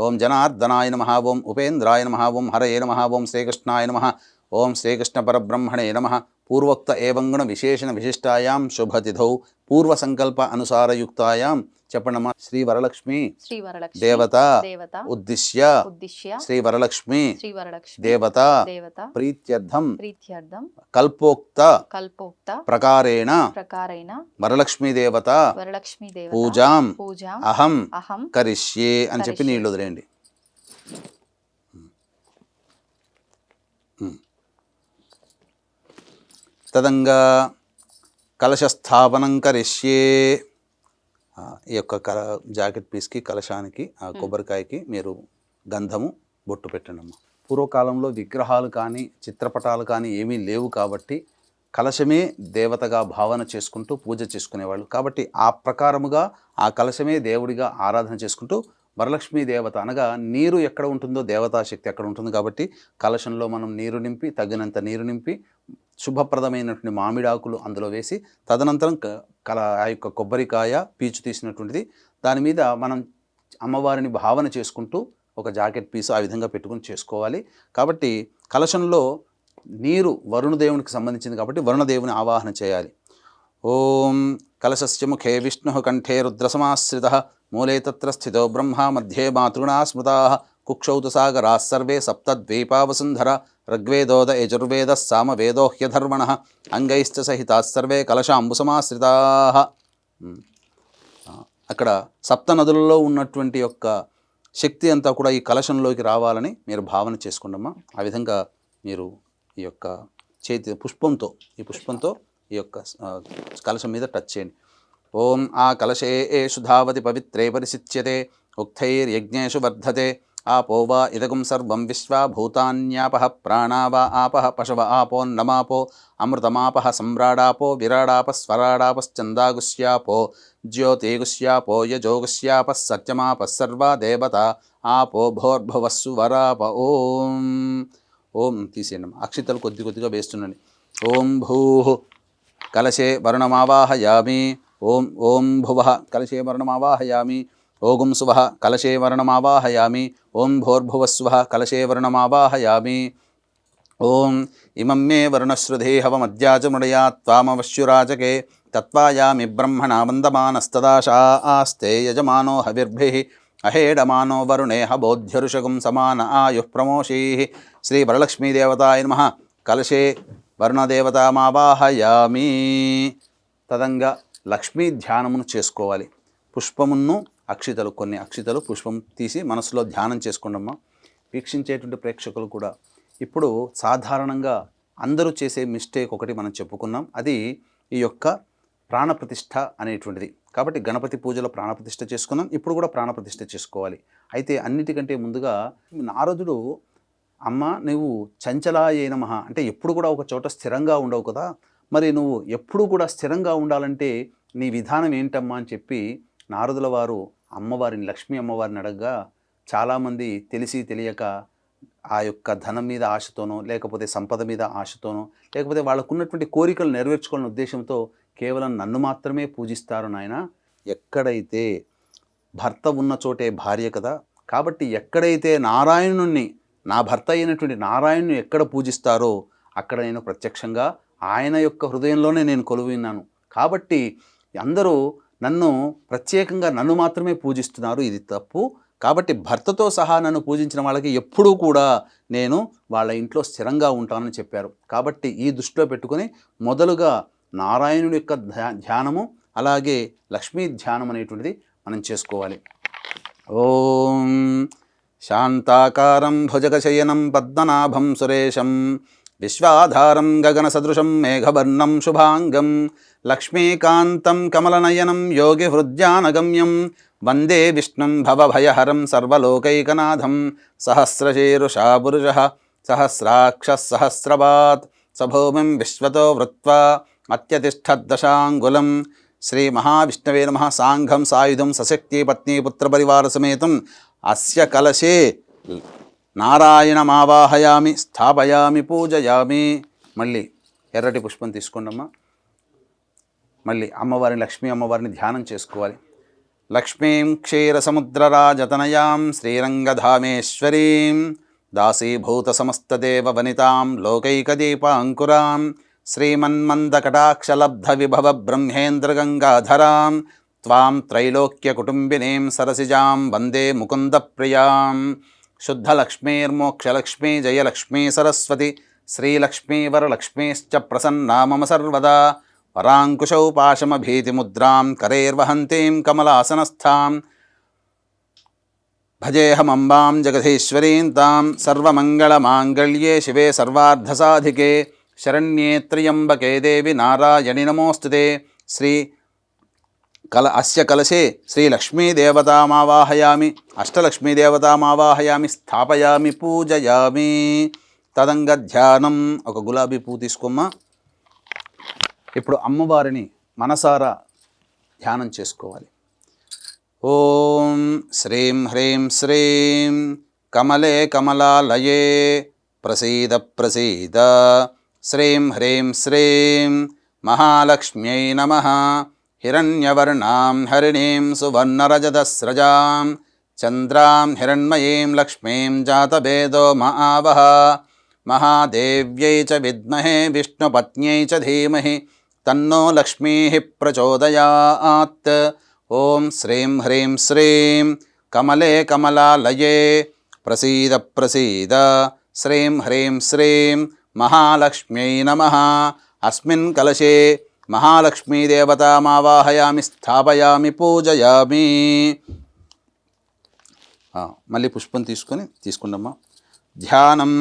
ఓం జనార్దనాయ నమః, ఓం ఉపేంద్రాయ నమః, ఓం హరయే నమః, ఓం శ్రీకృష్ణాయ నమః, ఓం శ్రీకృష్ణ పరబ్రహ్మణే నమః. పూర్వోక్త ఏవంగుణ విశేషణ విశిష్టాయాం శుభతిథౌ పూర్వ సంకల్ప అనుసారయుక్తాయాం చెప్పండమ్మా. శ్రీ వరలక్ష్మి దేవత ఉద్దిశ్య శ్రీ వరలక్ష్మి దేవత ప్రీత్యర్థం కల్పోక్త ప్రకారేణ వరలక్ష్మీ దేవత పూజాం అహం కరిష్యే అని చెప్పి నీళ్ళు వదిలేయండి. తదంగా కలశస్థాపనం కరిష్యే. ఈ యొక్క జాకెట్ పీస్కి, కలశానికి, ఆ కొబ్బరికాయకి మీరు గంధము బొట్టు పెట్టండి. పూర్వకాలంలో విగ్రహాలు కానీ చిత్రపటాలు కానీ ఏమీ లేవు కాబట్టి కలశమే దేవతగా భావన చేసుకుంటూ పూజ చేసుకునేవాళ్ళు. కాబట్టి ఆ ప్రకారముగా ఆ కలశమే దేవుడిగా ఆరాధన చేసుకుంటూ వరలక్ష్మీ దేవత అనగా నీరు ఎక్కడ ఉంటుందో దేవతాశక్తి అక్కడ ఉంటుంది. కాబట్టి కలశంలో మనం నీరు నింపి, తగినంత నీరు నింపి, శుభప్రదమైనటువంటి మామిడాకులు అందులో వేసి, తదనంతరం ఆ యొక్క కొబ్బరికాయ పీచు తీసినటువంటిది దాని మీద మనం అమ్మవారిని భావన చేసుకుంటూ ఒక జాకెట్ పీసు ఆ విధంగా పెట్టుకుని చేసుకోవాలి. కాబట్టి కలశంలో నీరు వరుణదేవునికి సంబంధించింది కాబట్టి వరుణదేవుని ఆవాహన చేయాలి. ఓం కలశస్య ముఖే విష్ణు కంఠే రుద్రసమాశ్రిత మూలే తత్ర స్థితో బ్రహ్మ మధ్యే మాతృణా స్మృతా కుక్షౌతు సాగరా సర్వే సప్తద్వీపావసుంధర ఋగ్వేదోద యజుర్వేద సామవేదో హ్యధర్మణ అంగైశ్చ సహితా సర్వే కలశాంబుసమాశ్రితా. అక్కడ సప్త నదులలో ఉన్నటువంటి యొక్క శక్తి అంతా కూడా ఈ కలశంలోకి రావాలని మీరు భావన చేసుకోండమ్మా. ఆ విధంగా మీరు ఈ యొక్క చేతి పుష్పంతో ఈ యొక్క కలశం మీద టచ్ చేయండి. ఓం ఆ కలశే ఏషు ధావతి పవిత్రే పరిసిచ్యతే ఉక్తైర్యజ్ఞేషు వర్ధతే ఆపో వా ఇదగం సర్వం విశ్వా భూతాన్యాపః ప్రాణా వా ఆపః పశవ ఆపోన్నమాపో అమృతమాపః సమ్రాడాపో విరాడాపः స్వరాడాపశ్చందాగుష్యాపో జ్యోతిగుష్యాపో యజోగుష్యాపः సత్యమాపः సర్వా దేవతా ఆపో భోర్భువస్సు వరాప. ఓం ఓం తీసేయండి. అక్షితలు కొద్ది కొద్దిగా వేస్తుండండి. ఓం భూః కలశే వరుణమావాహయామి. ఓం ఓం భువః కలశే వరుణమావాహయామి. ఓం సువః కలశే వరుణమావాహయామి. ఓం భోర్భువస్సువః కలశే వరుణమావాహయామి. ఓం ఇమం మే వరుణశ్రుధేహవమద్యాచముడయా త్వామవశ్యురాచకే తత్వాయామి బ్రహ్మణా వందమానస్తదాశా ఆస్తే యజమానో హవిర్భిః అహేడమానో వరుణేహ బోధ్యరుషగం సమాన ఆయుః ప్రమోషీః. శ్రీ వరలక్ష్మీదేవతాయ నమః. కలశే వరుణదేవతామావాహయామి. తదంగా లక్ష్మీ ధ్యానమును చేసుకోవాలి. పుష్పమును అక్షితలు, కొన్ని అక్షితలు పుష్పం తీసి మనసులో ధ్యానం చేసుకోండమ్మా. వీక్షించేటువంటి ప్రేక్షకులు కూడా ఇప్పుడు సాధారణంగా అందరూ చేసే మిస్టేక్ ఒకటి మనం చెప్పుకున్నాం. అది ఈ యొక్క ప్రాణప్రతిష్ఠ అనేటువంటిది. కాబట్టి గణపతి పూజలో ప్రాణప్రతిష్ఠ చేసుకున్నాం, ఇప్పుడు కూడా ప్రాణప్రతిష్ఠ చేసుకోవాలి. అయితే అన్నిటికంటే ముందుగా నారదుడు, అమ్మ నువ్వు చంచలాయ నమః అంటే ఎప్పుడు కూడా ఒక చోట స్థిరంగా ఉండవు కదా, మరి నువ్వు ఎప్పుడు కూడా స్థిరంగా ఉండాలంటే నీ విధానం ఏంటమ్మా అని చెప్పి నారదుల వారు అమ్మవారిని, లక్ష్మీ అమ్మవారిని అడగగా చాలామంది తెలిసి తెలియక ఆ యొక్క ధనం మీద ఆశతోనో, లేకపోతే సంపద మీద ఆశతోనో, లేకపోతే వాళ్ళకున్నటువంటి కోరికలు నెరవేర్చుకోవాలనే ఉద్దేశంతో కేవలం నన్ను మాత్రమే పూజిస్తారు నాయన. ఎక్కడైతే భర్త ఉన్న చోటే భార్య కదా, కాబట్టి ఎక్కడైతే నారాయణుణ్ణి, నా భర్త అయినటువంటి నారాయణుని ఎక్కడ పూజిస్తారో అక్కడ నేను ప్రత్యక్షంగా ఆయన యొక్క హృదయంలోనే నేను కొలువున్నాను. కాబట్టి అందరూ నన్ను ప్రత్యేకంగా నన్ను మాత్రమే పూజిస్తున్నారు, ఇది తప్పు. కాబట్టి భర్తతో సహా నన్ను పూజించిన వాళ్ళకి ఎప్పుడూ కూడా నేను వాళ్ళ ఇంట్లో స్థిరంగా ఉంటానని చెప్పారు. కాబట్టి ఈ దృష్టిలో పెట్టుకొని మొదలుగా నారాయణుడి యొక్క ధ్యానము, అలాగే లక్ష్మీ ధ్యానం అనేటువంటిది మనం చేసుకోవాలి. ఓం శాంతాకారం భుజగశయనం పద్మనాభం సురేశం విశ్వాధారం గగన సదృశం మేఘవర్ణం శుభాంగం లక్ష్మీకాంతం కమలనయనం యోగి హృద్యానగమ్యం వందే విష్ణుం భవభయహరం సర్వలోకైకనాథం సహస్రశీరుషా పురుషః సహస్రాక్షః సహస్రపాత్ సభూమిం విశ్వతో వృత్వా అత్యతిష్ఠద్దశాంగులం. శ్రీ మహావిష్ణవే నమః. సాంఘం సాయుధం సశక్తి పత్ని పుత్రపరివార సమేతం అస్య కలశే నారాయణమావాహయామి స్థాపయామి పూజయామి. మళ్ళీ ఎర్రటి పుష్పం తీసుకోండమ్మా. మళ్ళీ అమ్మవారిని, లక్ష్మీ అమ్మవారిని ధ్యానం చేసుకోవాలి. లక్ష్మీం క్షీరసముద్రరాజతనయాం శ్రీరంగధామేశ్వరీం దాసీభూత సమస్తదేవ వనితాం లోకైకదీపాంకురాం శ్రీమన్మందకటాక్షలబ్ధ విభవ బ్రహ్మేంద్రగంగాధరాం త్వాం త్రైలోక్యకుటుంబినీం సరసిజాం వందే ముకుందప్రియాం. శుద్ధలక్ష్మీర్మోక్షలక్ష్మీ జయలక్ష్మీ సరస్వతి శ్రీలక్ష్మీ వరలక్ష్మీశ్చ ప్రసన్నా మమ సర్వదా. వరాంకుశౌ పాశమభీతిముద్రాం కరైర్వహంతీం కమలాసనస్థాం భజేహమంబాం జగదీశ్వరీం తాం. సర్వమంగళమాంగళ్యే శివే సర్వార్ధసాధికే శరణ్యే త్ర్యంబకే దేవి నారాయణి నమోస్తుతే. అస్య కలశే శ్రీలక్ష్మీదేవతామావాహయామి, అష్టలక్ష్మీదేవతామావాహయామి, స్థాపయామి, పూజయామి. తదంగ ధ్యానం. ఒక గులాబీ పువ్వు తీసుకోమ్మా. ఇప్పుడు అమ్మవారిని మనసారా ధ్యానం చేసుకోవాలి. ఓం శ్రీం హ్రీం శ్రీం కమలే కమలాలయే ప్రసీద ప్రసీద. శ్రీం హ్రీం శ్రీం మహాలక్ష్మ్యై నమః. హిరణ్యవర్ణాం హరిణీం సువర్ణరజతస్రజాం చంద్రాం హిరణ్మయీం లక్ష్మీం జాతభేదో మహావహ. మహాదేవ్యై చ విద్మహే విష్ణుపత్న్యై చ ధీమహి తన్నో లక్ష్మీ ప్రచోదయాత్. ఓం శ్రీం హ్రీం శ్రీం కమలే కమలాలయే ప్రసీద ప్రసీద. శ్రీం హ్రీం శ్రీం మహాలక్ష్మ్యై నమః. అస్మిన్ కలశే మహాలక్ష్మీదేవతామావాహయామి, స్థాపయామి, పూజయామి. మళ్ళీ పుష్పం తీసుకుందమ్మా. ధ్యానం.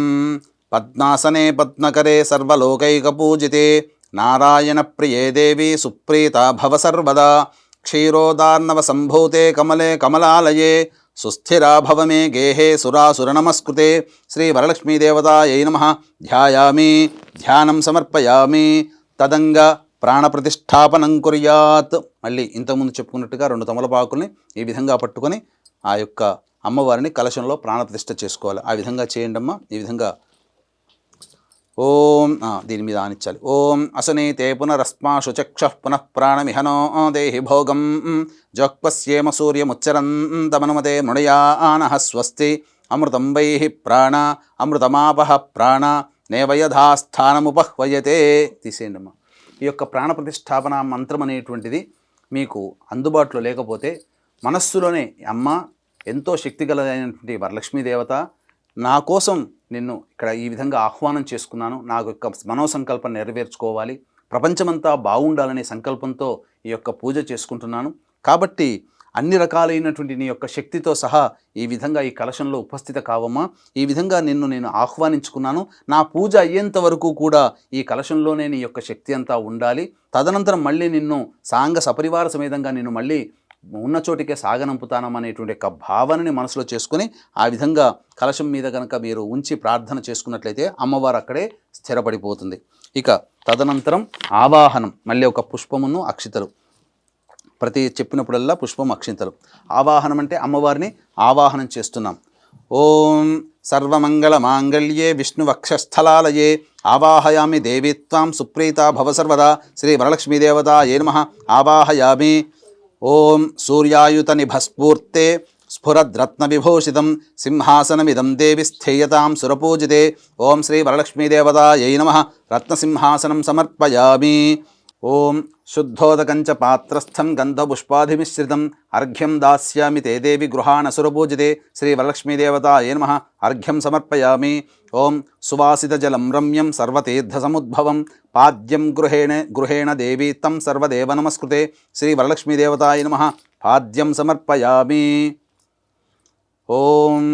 పద్మాసనే పద్మకరే సర్వలోకైకపూజితే నారాయణ ప్రియే దేవి సుప్రీతా భవ సర్వదా. క్షీరోదార్ణవ సంభూతే కమలే కమలాలయే సుస్థిరా భవ మే గేహే సురాసురనమస్కృతే. శ్రీ వరలక్ష్మీదేవతాయై నమః. ధ్యాయామి, ధ్యానం సమర్పయామి. తదంగ ప్రాణప్రతిష్ఠాపనం కుర్యాత్. మళ్ళీ ఇంతకుముందు చెప్పుకున్నట్టుగా 2 తమలపాకుల్ని ఈ విధంగా పట్టుకొని ఆ యొక్క అమ్మవారిని కలశంలో ప్రాణప్రతిష్ఠ చేసుకోవాలి. ఆ విధంగా చేయండి అమ్మా. ఈ విధంగా ఓం దీని మీద ఆనిచ్చాలి. ఓం అసనీతే పునరస్మాషు చక్షః పునః ప్రాణమిహనో దేహి భోగం జోక్పస్యేమ సూర్యముచ్చరంతమనుమతే మృణయానః స్వస్తి. అమృతం వైః ప్రాణ అమృతమాపః ప్రాణ నేవయథాస్థానముపహ్వయతే. తీసేయండి అమ్మా. ఈ యొక్క ప్రాణప్రతిష్ఠాపన మంత్రం అనేటువంటిది మీకు అందుబాటులో లేకపోతే మనస్సులోనే అమ్మ ఎంతో శక్తిగలైనటువంటి వరలక్ష్మీదేవత, నా కోసం నిన్ను ఇక్కడ ఈ విధంగా ఆహ్వానం చేసుకున్నాను, నాకు యొక్క మనోసంకల్పం నెరవేర్చుకోవాలి, ప్రపంచమంతా బాగుండాలనే సంకల్పంతో ఈ యొక్క పూజ చేసుకుంటున్నాను. కాబట్టి అన్ని రకాలైనటువంటి నీ యొక్క శక్తితో సహా ఈ విధంగా ఈ కలశంలో ఉపస్థిత కావమ్మా. ఈ విధంగా నిన్ను నేను ఆహ్వానించుకున్నాను. నా పూజ అయ్యేంత వరకు కూడా ఈ కలశంలోనే నీ యొక్క శక్తి అంతా ఉండాలి. తదనంతరం మళ్ళీ నిన్ను సాంగ సపరివార సమేతంగా నిన్ను మళ్ళీ ఉన్న చోటికే సాగనంపుతానమనేటువంటి యొక్క భావనని మనసులో చేసుకుని ఆ విధంగా కలశం మీద కనుక మీరు ఉంచి ప్రార్థన చేసుకున్నట్లయితే అమ్మవారు అక్కడే స్థిరపడిపోతుంది. ఇక తదనంతరం ఆవాహనం. మళ్ళీ ఒక పుష్పమును అక్షితలు, ప్రతి చెప్పినప్పుడల్లా పుష్పం అక్షింతలు. ఆవాహనం అంటే అమ్మవారిని ఆవాహనం చేస్తున్నాం. ఓం సర్వమంగళ మాంగళ్యే విష్ణువక్షస్థలాలయే ఆవాహయామి దేవి త్వాం సుప్రీతా భవ సర్వదా. శ్రీ వరలక్ష్మీదేవతాయై నమః. ఆవాహయామి. ఓం సూర్యాయుత నిభస్ఫూర్తే స్ఫురద్రత్నవిభూషితం సింహాసనమిదం దేవి స్థేయతాం సురపూజితే. ఓం శ్రీ వరలక్ష్మీదేవతాయై నమః. రత్నసింహాసనం సమర్పయామి. ఓం శుద్ధోదకంచ పాత్రస్థం గంధపుష్పాధిమిశ్రితం అర్ఘ్యం దాస్యామి తే దేవి గృహాణసురపూజితే. శ్రీ వరలక్ష్మీదేవతాయై నమః. అర్ఘ్యం సమర్పయామి. ఓం సువాసితజలం రమ్యం సర్వతీర్థసముద్భవం పాద్యం గృహేణ దేవీ తం సర్వదేవ నమస్కృతే. శ్రీ వరలక్ష్మీదేవతాయై నమః. పాద్యం సమర్పయామి. ఓం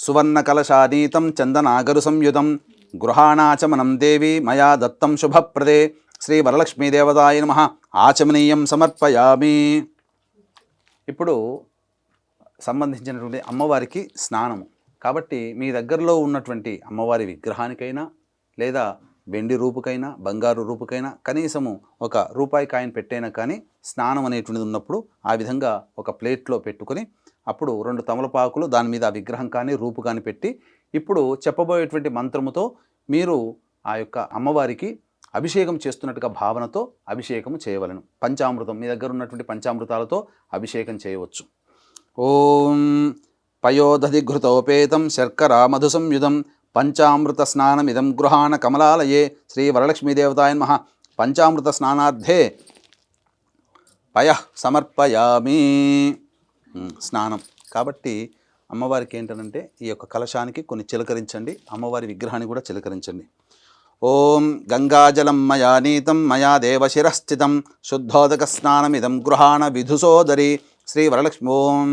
సువర్ణకలశానీతం చందనాగరు సంయుతం గృహాణాచమనం దేవి మయా దత్తం శుభప్రదే. శ్రీ వరలక్ష్మీదేవతాయై నమః. ఆచమనీయం సమర్పయామి. ఇప్పుడు సంబంధించినటువంటి అమ్మవారికి స్నానము కాబట్టి మీ దగ్గరలో ఉన్నటువంటి అమ్మవారి విగ్రహానికైనా లేదా వెండి రూపుకైనా బంగారు రూపుకైనా కనీసము ఒక రూపాయి కాయిన్ పెట్టైనా కానీ స్నానం అనేటువంటిది ఉన్నప్పుడు ఆ విధంగా ఒక ప్లేట్లో పెట్టుకొని అప్పుడు 2 తమలపాకులు దాని మీద ఆ విగ్రహం కానీ రూపు కానీ పెట్టి ఇప్పుడు చెప్పబోయేటువంటి మంత్రముతో మీరు ఆ యొక్క అమ్మవారికి అభిషేకం చేస్తున్నట్టుగా భావనతో అభిషేకం చేయవలను. పంచామృతం, మీ దగ్గర ఉన్నటువంటి పంచామృతాలతో అభిషేకం చేయవచ్చు. ఓం పయోదధి ఘృతోపేతం శర్కరా మధు సంయుధం పంచామృత స్నానమిదం గృహాణ కమలాలయే శ్రీ వరలక్ష్మీదేవతాయ నమః. పంచామృత స్నానార్థే పయ సమర్పయామి. స్నానం కాబట్టి అమ్మవారికి ఏంటంటే ఈ యొక్క కలశానికి కొన్ని చిలకరించండి, అమ్మవారి విగ్రహాన్ని కూడా చిలకరించండి. ఓం గంగాజలం మయా నీతం మయా దేవశిరస్థితం శుద్ధోదక స్నానమిదం గృహాణ విధుసోదరి శ్రీ వరలక్ష్మి. ఓం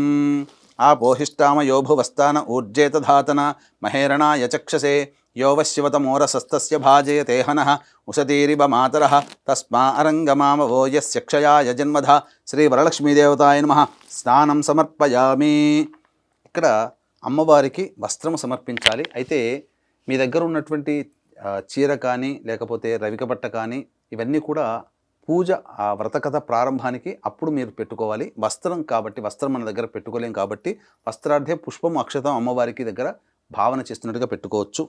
ఆపోహిష్టామయో భువస్థాన ఊర్జేతధాతన మహేరణాయ చక్షసే యోవశివతమోరసస్తస్య భాజయతే హనః ఉషతీరివ మాతరః తస్మా అరంగమామవో యస్య క్షయాయ జన్మధ శ్రీ వరలక్ష్మీదేవతాయ నమః. స్నానం సమర్పయామి. ఇక్కడ అమ్మవారికి వస్త్రం సమర్పించాలి. అయితే మీ దగ్గర ఉన్నటువంటి చీర కానీ లేకపోతే రవిక బట్ట కానీ ఇవన్నీ కూడా పూజ ఆ వ్రతకథ ప్రారంభానికి అప్పుడు మీరు పెట్టుకోవాలి. వస్త్రం కాబట్టి వస్త్రం మన దగ్గర పెట్టుకోలేం కాబట్టి వస్త్రార్థే పుష్పం అక్షతం అమ్మవారికి దగ్గర భావన చేస్తున్నట్టుగా పెట్టుకోవచ్చు.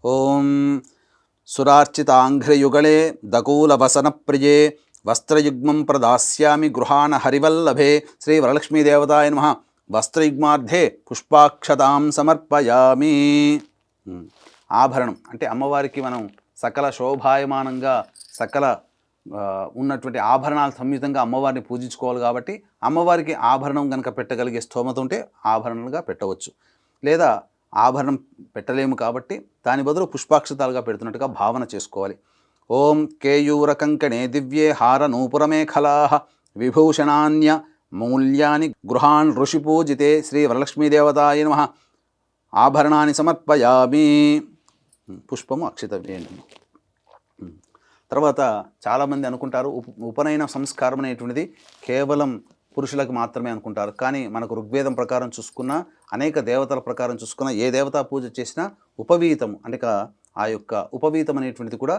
ఓం సురార్చితాంఘ్రయుగళే దకూలవసన ప్రియే వస్త్రయుగ్మం ప్రదాస్యామి గృహాణ హరివల్లభే శ్రీ వరలక్ష్మీదేవతాయ నమః. వస్త్రయుగ్మార్థే పుష్పాక్షతాం సమర్పయామి. ఆభరణం అంటే అమ్మవారికి మనం సకల శోభాయమానంగా సకల ఉన్నటువంటి ఆభరణాలు సంయుతంగా అమ్మవారిని పూజించుకోవాలి కాబట్టి అమ్మవారికి ఆభరణం కనుక పెట్టగలిగే స్తోమత ఉంటే ఆభరణలుగా పెట్టవచ్చు. లేదా ఆభరణం పెట్టలేము కాబట్టి దాని బదులు పుష్పాక్షతాలుగా పెడుతున్నట్టుగా భావన చేసుకోవాలి. ఓం కేయూర కంకణే దివ్యే హార నూపురమేఖలా విభూషణాన్య మూల్యాని గృహాన్ ఋషిపూజితే శ్రీ వరలక్ష్మీదేవతాయ నమః. ఆభరణాన్ని సమర్పయామి. పుష్పము అక్షత వేయండి. తర్వాత చాలామంది అనుకుంటారు ఉపనయన సంస్కారం అనేటువంటిది కేవలం పురుషులకు మాత్రమే అనుకుంటారు. కానీ మనకు ఋగ్వేదం ప్రకారం చూసుకున్న అనేక దేవతల ప్రకారం చూసుకున్న ఏ దేవతా పూజ చేసినా ఉపవీతం అంటే ఆ యొక్క ఉపవీతం అనేటువంటిది కూడా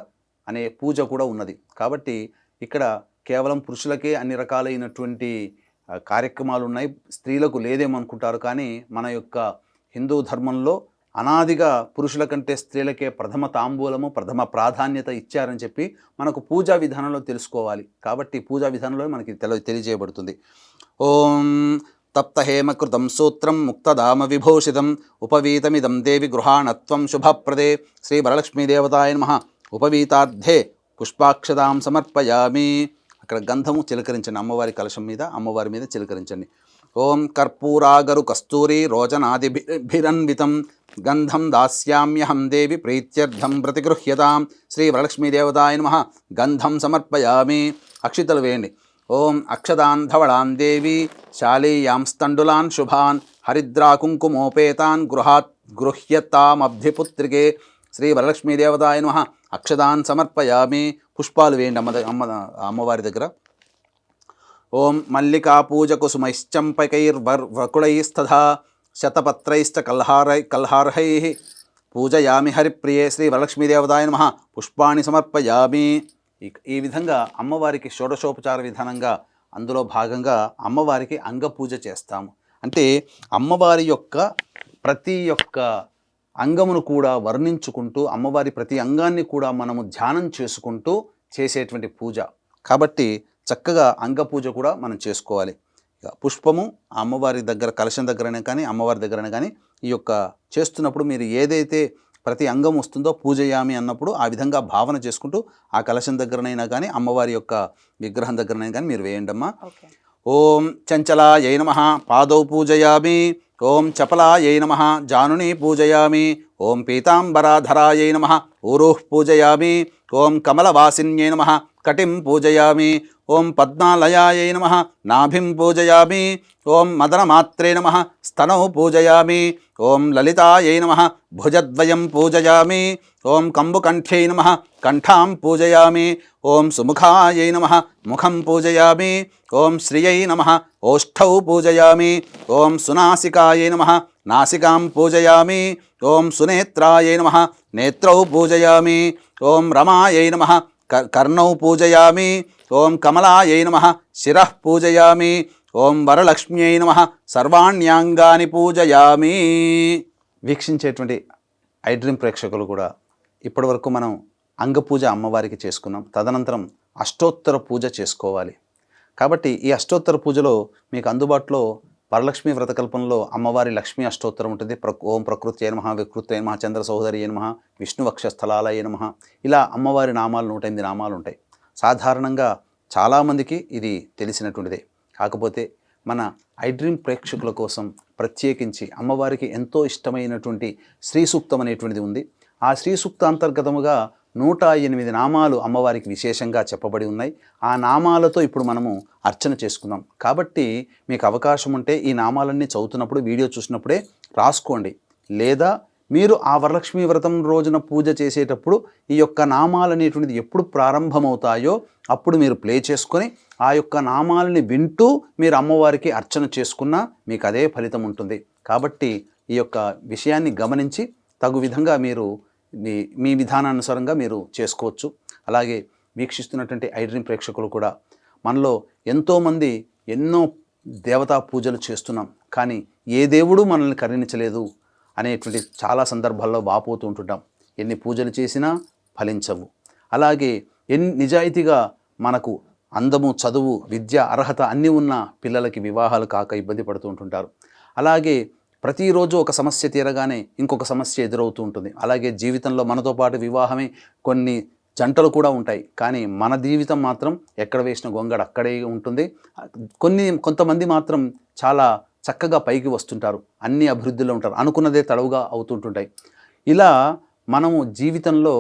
అనే పూజ కూడా ఉన్నది. కాబట్టి ఇక్కడ కేవలం పురుషులకే అన్ని రకాలైనటువంటి కార్యక్రమాలు ఉన్నాయి, స్త్రీలకు లేదేమనుకుంటారు. కానీ మన యొక్క హిందూ ధర్మంలో అనాదిగా పురుషుల కంటే స్త్రీలకే ప్రథమ తాంబూలము ప్రథమ ప్రాధాన్యత ఇచ్చారని చెప్పి మనకు పూజా విధానంలో తెలుసుకోవాలి. కాబట్టి పూజా విధానంలో మనకి తెలియజేయబడుతుంది. ఓం తప్తహేమకృతం సూత్రం ముక్తదామ విభూషితం ఉపవీతమిదం దేవి గృహాణత్వం శుభప్రదే శ్రీ వరలక్ష్మీదేవతాయ నమః. ఉపవీతార్థే పుష్పాక్షతాం సమర్పయామి. అక్కడ గంధము చిలకరించండి, అమ్మవారి కలశం మీద అమ్మవారి మీద చిలకరించండి. ఓం కర్పూరాగరు కస్తూరి రోచనాదిభిరన్వితం గంధం దాస్యామ్యహం దేవి ప్రీత్యర్థం ప్రతిగృహ్యతాం శ్రీ వరలక్ష్మీదేవతాయ నమః. గంధం సమర్పయామి. అక్షితలు వేయండి. ఓం అక్షదాన్ ధవళాన్ దేవి శాలీయాంస్తండులాన్ శుభాన్ హరిద్రాకుంకుమోపేతాన్ గృహ్యతామబ్ధిపుత్రికే శ్రీ వరలక్ష్మీదేవతాయ నమః. అక్షదాన్ సమర్పయామి. పుష్పాలు వేయండి అమ్మవారి దగ్గర. ఓం మల్లికా పూజ కుసుమైశ్చంపకైర్వకుళైస్తథా శతపత్రైశ్చ కల్హార్హై పూజయామి హరిప్రియే శ్రీ వరలక్ష్మీదేవతాయ నమః. పుష్పాన్ని సమర్పయామి. ఈ విధంగా అమ్మవారికి షోడశోపచార విధానంగా అందులో భాగంగా అమ్మవారికి అంగపూజ చేస్తాము. అంటే అమ్మవారి యొక్క ప్రతి ఒక్క అంగమును కూడా వర్ణించుకుంటూ అమ్మవారి ప్రతి అంగాన్ని కూడా మనము ధ్యానం చేసుకుంటూ చేసేటువంటి పూజ కాబట్టి చక్కగా అంగపూజ కూడా మనం చేసుకోవాలి. పుష్పము అమ్మవారి దగ్గర కలశం దగ్గరనే కానీ అమ్మవారి దగ్గరనే కానీ ఈ యొక్క చేస్తున్నప్పుడు మీరు ఏదైతే ప్రతి అంగం వస్తుందో పూజయామి అన్నప్పుడు ఆ విధంగా భావన చేసుకుంటూ ఆ కలశం దగ్గరనైనా కానీ అమ్మవారి యొక్క విగ్రహం దగ్గరనైనా కానీ మీరు వేయండమ్మా. ఓం చంచలాయై నమః పాదౌ పూజయామి. ఓం చపలాయై నమః జానుని పూజయామి. ఓం పీతాంబరాధరాయై నమః ఊరుః పూజయామి. ఓం కమలవాసిన్యై నమః కటిం పూజయామి. ఓం పద్మాలయాయై నమః నాభిం పూజయామి. ఓం మదనమాత్రే నమః స్తనౌ పూజయామి. ఓం లలితాయై నమః భుజద్వయం పూజయామి. ఓం కంబుకంఠ్యై నమః కంఠాం పూజయామి. ఓం సుముఖాయై నమః ముఖం పూజయామి. ఓం శ్రియై నమః ఓష్ఠౌ పూజయామి. ఓం సునాసికాయై నమః నాసికాం పూజయామి. ఓం సునేత్రాయై నమః నేత్రౌ పూజయామి. ఓం రమాయై నమః కర్ణౌ పూజయామి. ఓం కమలాయై నమః శిరః పూజయామి. ఓం వరలక్ష్మ్యై నమః సర్వాణ్యాంగాని పూజయామి. వీక్షించేటువంటి ఐ డ్రీమ్ ప్రేక్షకులు కూడా ఇప్పటివరకు మనం అంగపూజ అమ్మవారికి చేసుకున్నాం. తదనంతరం అష్టోత్తర పూజ చేసుకోవాలి. కాబట్టి ఈ అష్టోత్తర పూజలో మీకు అందుబాటులో వరలక్ష్మి వ్రతకల్పంలో అమ్మవారి లక్ష్మీ అష్టోత్తరం ఉంటుంది. ఓం ప్రకృత్యై నమః, వికృత్యై నమః, చంద్ర సహోదరియై నమః, విష్ణు వక్షస్థలాలయ నమః, ఇలా అమ్మవారి నామాలు 108 నామాలు ఉంటాయి. సాధారణంగా చాలామందికి ఇది తెలిసినటువంటిదే. కాకపోతే మన ఐడ్రీమ్ ప్రేక్షకుల కోసం ప్రత్యేకించి అమ్మవారికి ఎంతో ఇష్టమైనటువంటి శ్రీ సూక్తం అనేటువంటిది ఉంది. ఆ శ్రీ సూక్త అంతర్గతముగా 108 నామాలు అమ్మవారికి విశేషంగా చెప్పబడి ఉన్నాయి. ఆ నామాలతో ఇప్పుడు మనము అర్చన చేసుకుందాం. కాబట్టి మీకు అవకాశం ఉంటే ఈ నామాలన్నీ చదువుతున్నప్పుడు వీడియో చూసినప్పుడే రాసుకోండి. లేదా మీరు ఆ వరలక్ష్మీ వ్రతం రోజున పూజ చేసేటప్పుడు ఈ యొక్క నామాలు అనేటువంటిది ఎప్పుడు ప్రారంభమవుతాయో అప్పుడు మీరు ప్లే చేసుకొని ఆ యొక్క నామాలని వింటూ మీరు అమ్మవారికి అర్చన చేసుకున్నా మీకు అదే ఫలితం ఉంటుంది. కాబట్టి ఈ యొక్క విషయాన్ని గమనించి తగు విధంగా మీరు మీ విధానానుసారంగా మీరు చేసుకోవచ్చు. అలాగే వీక్షిస్తున్నటువంటి ఐడ్రీమ్ ప్రేక్షకులు కూడా మనలో ఎంతోమంది ఎన్నో దేవతా పూజలు చేస్తున్నాం, కానీ ఏ దేవుడు మనల్ని కరుణించలేదు అనేటువంటి చాలా సందర్భాల్లో వాపోతూ ఉంటుంటాం. ఎన్ని పూజలు చేసినా ఫలించవు. అలాగే నిజాయితీగా మనకు అందము, చదువు, విద్య, అర్హత అన్నీ ఉన్న పిల్లలకి వివాహాలు కాక ఇబ్బంది పడుతూ ఉంటుంటారు. అలాగే ప్రతిరోజు ఒక సమస్య తీరగానే ఇంకొక సమస్య ఎదురవుతూ ఉంటుంది. అలాగే జీవితంలో మనతో పాటు వివాహమే కొన్ని జంటలు కూడా ఉంటాయి, కానీ మన జీవితం మాత్రం ఎక్కడ వేసిన గొంగడ అక్కడే ఉంటుంది. కొంతమంది మాత్రం చాలా చక్కగా పైకి వస్తుంటారు, అన్ని అభివృద్ధిలో ఉంటారు, అనుకున్నదే తడవుగా అవుతుంటుంటాయి. ఇలా మనము జీవితంలో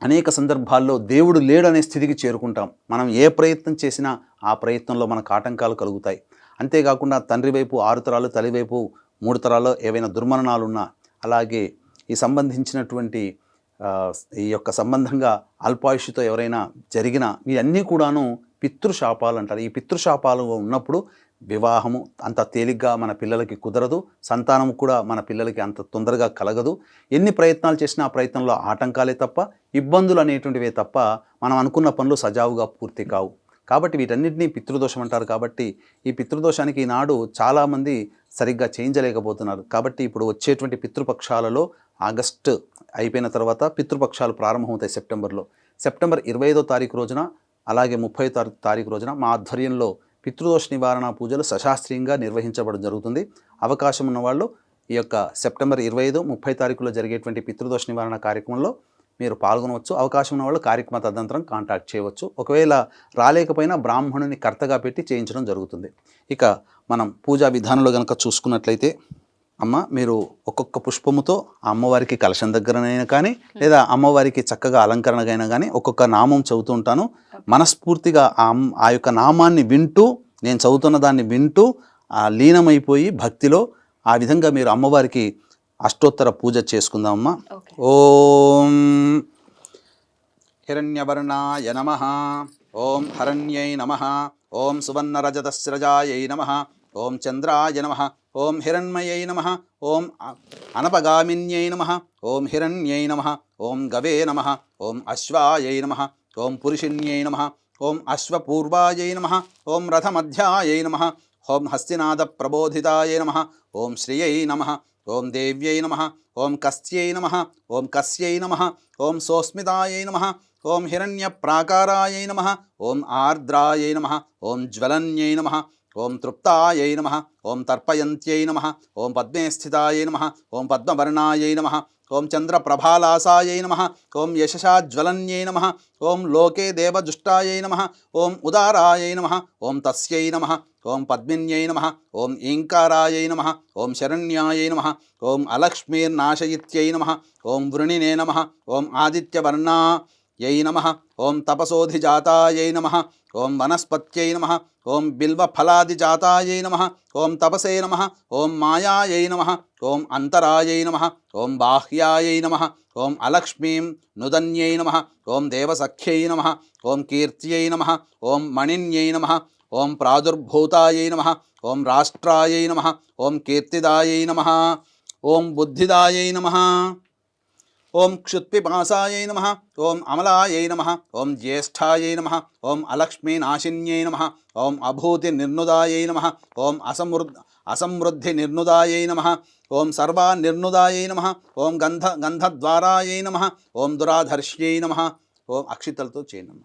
అనేక సందర్భాల్లో దేవుడు లేడనే స్థితికి చేరుకుంటాం. మనం ఏ ప్రయత్నం చేసినా ఆ ప్రయత్నంలో మనకు ఆటంకాలు కలుగుతాయి. అంతేకాకుండా తండ్రి వైపు 6 తరాలు, తల్లి వైపు 3 తరాల్లో ఏవైనా దుర్మరణాలు ఉన్నా, అలాగే ఈ సంబంధించినటువంటి ఈ యొక్క సంబంధంగా అల్పాయుష్తో ఎవరైనా జరిగినా ఇవన్నీ కూడాను పితృశాపాలు అంటారు. ఈ పితృశాపాలు ఉన్నప్పుడు వివాహము అంత తేలిగ్గా మన పిల్లలకి కుదరదు, సంతానం కూడా మన పిల్లలకి అంత తొందరగా కలగదు. ఎన్ని ప్రయత్నాలు చేసినా ఆ ప్రయత్నంలో ఆటంకాలే తప్ప, ఇబ్బందులు అనేటువంటివే తప్ప మనం అనుకున్న పనులు సజావుగా పూర్తి కావు. కాబట్టి వీటన్నిటినీ పితృదోషం అంటారు. కాబట్టి ఈ పితృదోషానికి ఈనాడు చాలామంది సరిగ్గా చేయించలేకపోతున్నారు. కాబట్టి ఇప్పుడు వచ్చేటువంటి పితృపక్షాలలో ఆగస్టు అయిపోయిన తర్వాత పితృపక్షాలు ప్రారంభమవుతాయి సెప్టెంబర్ 25వ తారీఖు రోజున, అలాగే 30వ తారీఖు రోజున మా ఆధ్వర్యంలో పితృదోష నివారణ పూజలు సశాస్త్రీయంగా నిర్వహించబడడం జరుగుతుంది. అవకాశం ఉన్నవాళ్ళు ఈ యొక్క సెప్టెంబర్ 25, 30 తారీఖులో జరిగేటువంటి పితృదోష నివారణ కార్యక్రమంలో మీరు పాల్గొనవచ్చు. అవకాశం ఉన్న వాళ్ళు కార్యక్రమ తదనంతరం కాంటాక్ట్ చేయవచ్చు. ఒకవేళ రాలేకపోయినా బ్రాహ్మణుని కర్తగా పెట్టి చేయించడం జరుగుతుంది. ఇక మనం పూజా విధానంలో కనుక చూసుకున్నట్లయితే, అమ్మ మీరు ఒక్కొక్క పుష్పముతో ఆ అమ్మవారికి కలశం దగ్గరనైనా కానీ, లేదా అమ్మవారికి చక్కగా అలంకరణగైనా కానీ ఒక్కొక్క నామం చదువుతూ ఉంటాను. మనస్ఫూర్తిగా ఆ యొక్క నామాన్ని వింటూ, నేను చదువుతున్న దాన్ని వింటూ లీనమైపోయి భక్తిలో ఆ విధంగా మీరు అమ్మవారికి అష్టోత్తర పూజ చేసుకుందామమ్మా. ఓం హిరణ్యవర్ణాయ నమః, ఓం హరణ్యై నమః, ఓం సువర్ణరజతస్రజాయై నమః, ఓం చంద్రాయ నమః, ఓం హిరణ్మయై నమః, ఓం అనపగామిన్యై నమః, ఓం హిరణ్యై నమః, ఓం గవే నమః, ఓం అశ్వాయై నమః, ఓం పురుషిణ్యై నమః, ఓం అశ్వపూర్వాయై నమః, ఓం రథమధ్యాయై నమః, ఓం హస్తినాద ప్రబోధితాయై నమః, ఓం శ్రియై నమః, ఓం దేవ్యై నమః, ఓం కస్యై నమః, ఓం కస్యై నమః, ఓం సోస్మితాయై నమః, ఓం హిరణ్యప్రాకారాయై నమః, ఓం ఆర్ద్రాయై నమః, ఓం జ్వలన్యై నమః, ఓం తృప్తాయై నమః, ఓం తర్పయంత్యై నమః, ఓం పద్మే స్థితాయై నమః, ఓం పద్మవర్ణాయై నమః, ఓం చంద్రప్రభాలాసాయై నమః, ఓం యశసాజ్వలన్యై నమః, ఓం లోకే దేవజుష్టాయై నమః, ఓం ఉదారాయై నమః, ఓం తస్యై నమః, ఓం పద్మిన్యై నమః, ఓం ఈంకారాయై నమః, ఓం శరణ్యాయై నమః, ఓం అలక్ష్మీర్నాశయిత్యై నమః, ఓం వృణినే నమః, ఓం ఆదిత్యవర్ణాయై నమః, ఓం తపసోధిజాతాయై నమః, ఓం వనస్పత్యై నమః, ఓం బిల్వఫలాదిజాతాయై నమః, ఓం తపసే నమః, ఓం మాయాయై నమః, ఓం అంతరాయై నమః, ఓం బాహ్యాయై నమః, ఓం అలక్ష్మీం నుదన్యై నమః, ఓం దేవసఖ్యై నమః, ఓం కీర్త్యై నమః, ఓం మణిన్యై నమః, ఓం ప్రాదుర్భూతాయై నమః, ఓం రాష్ట్రాయై నమః, ఓం కీర్తిదాయై నమః, ఓం బుద్ధిదాయై నమః, ఓం క్షుత్పిపాసాయై నమః, ఓం అమలాయై నమః, ఓం జ్యేష్ఠాయై నమః, ఓం అలక్ష్మీనాశిన్యై నమః, ఓం అభూతి నిర్నుదాయై నమః, ఓం అసమృద్ధి నిర్నుదాయై నమః, ఓం సర్వా నిర్నుదాయై నమః, ఓం గంధద్వారాయై నమః, ఓం దురాధర్ష్యై నమః. ఓం అక్షితలతో చేయనమ్మ.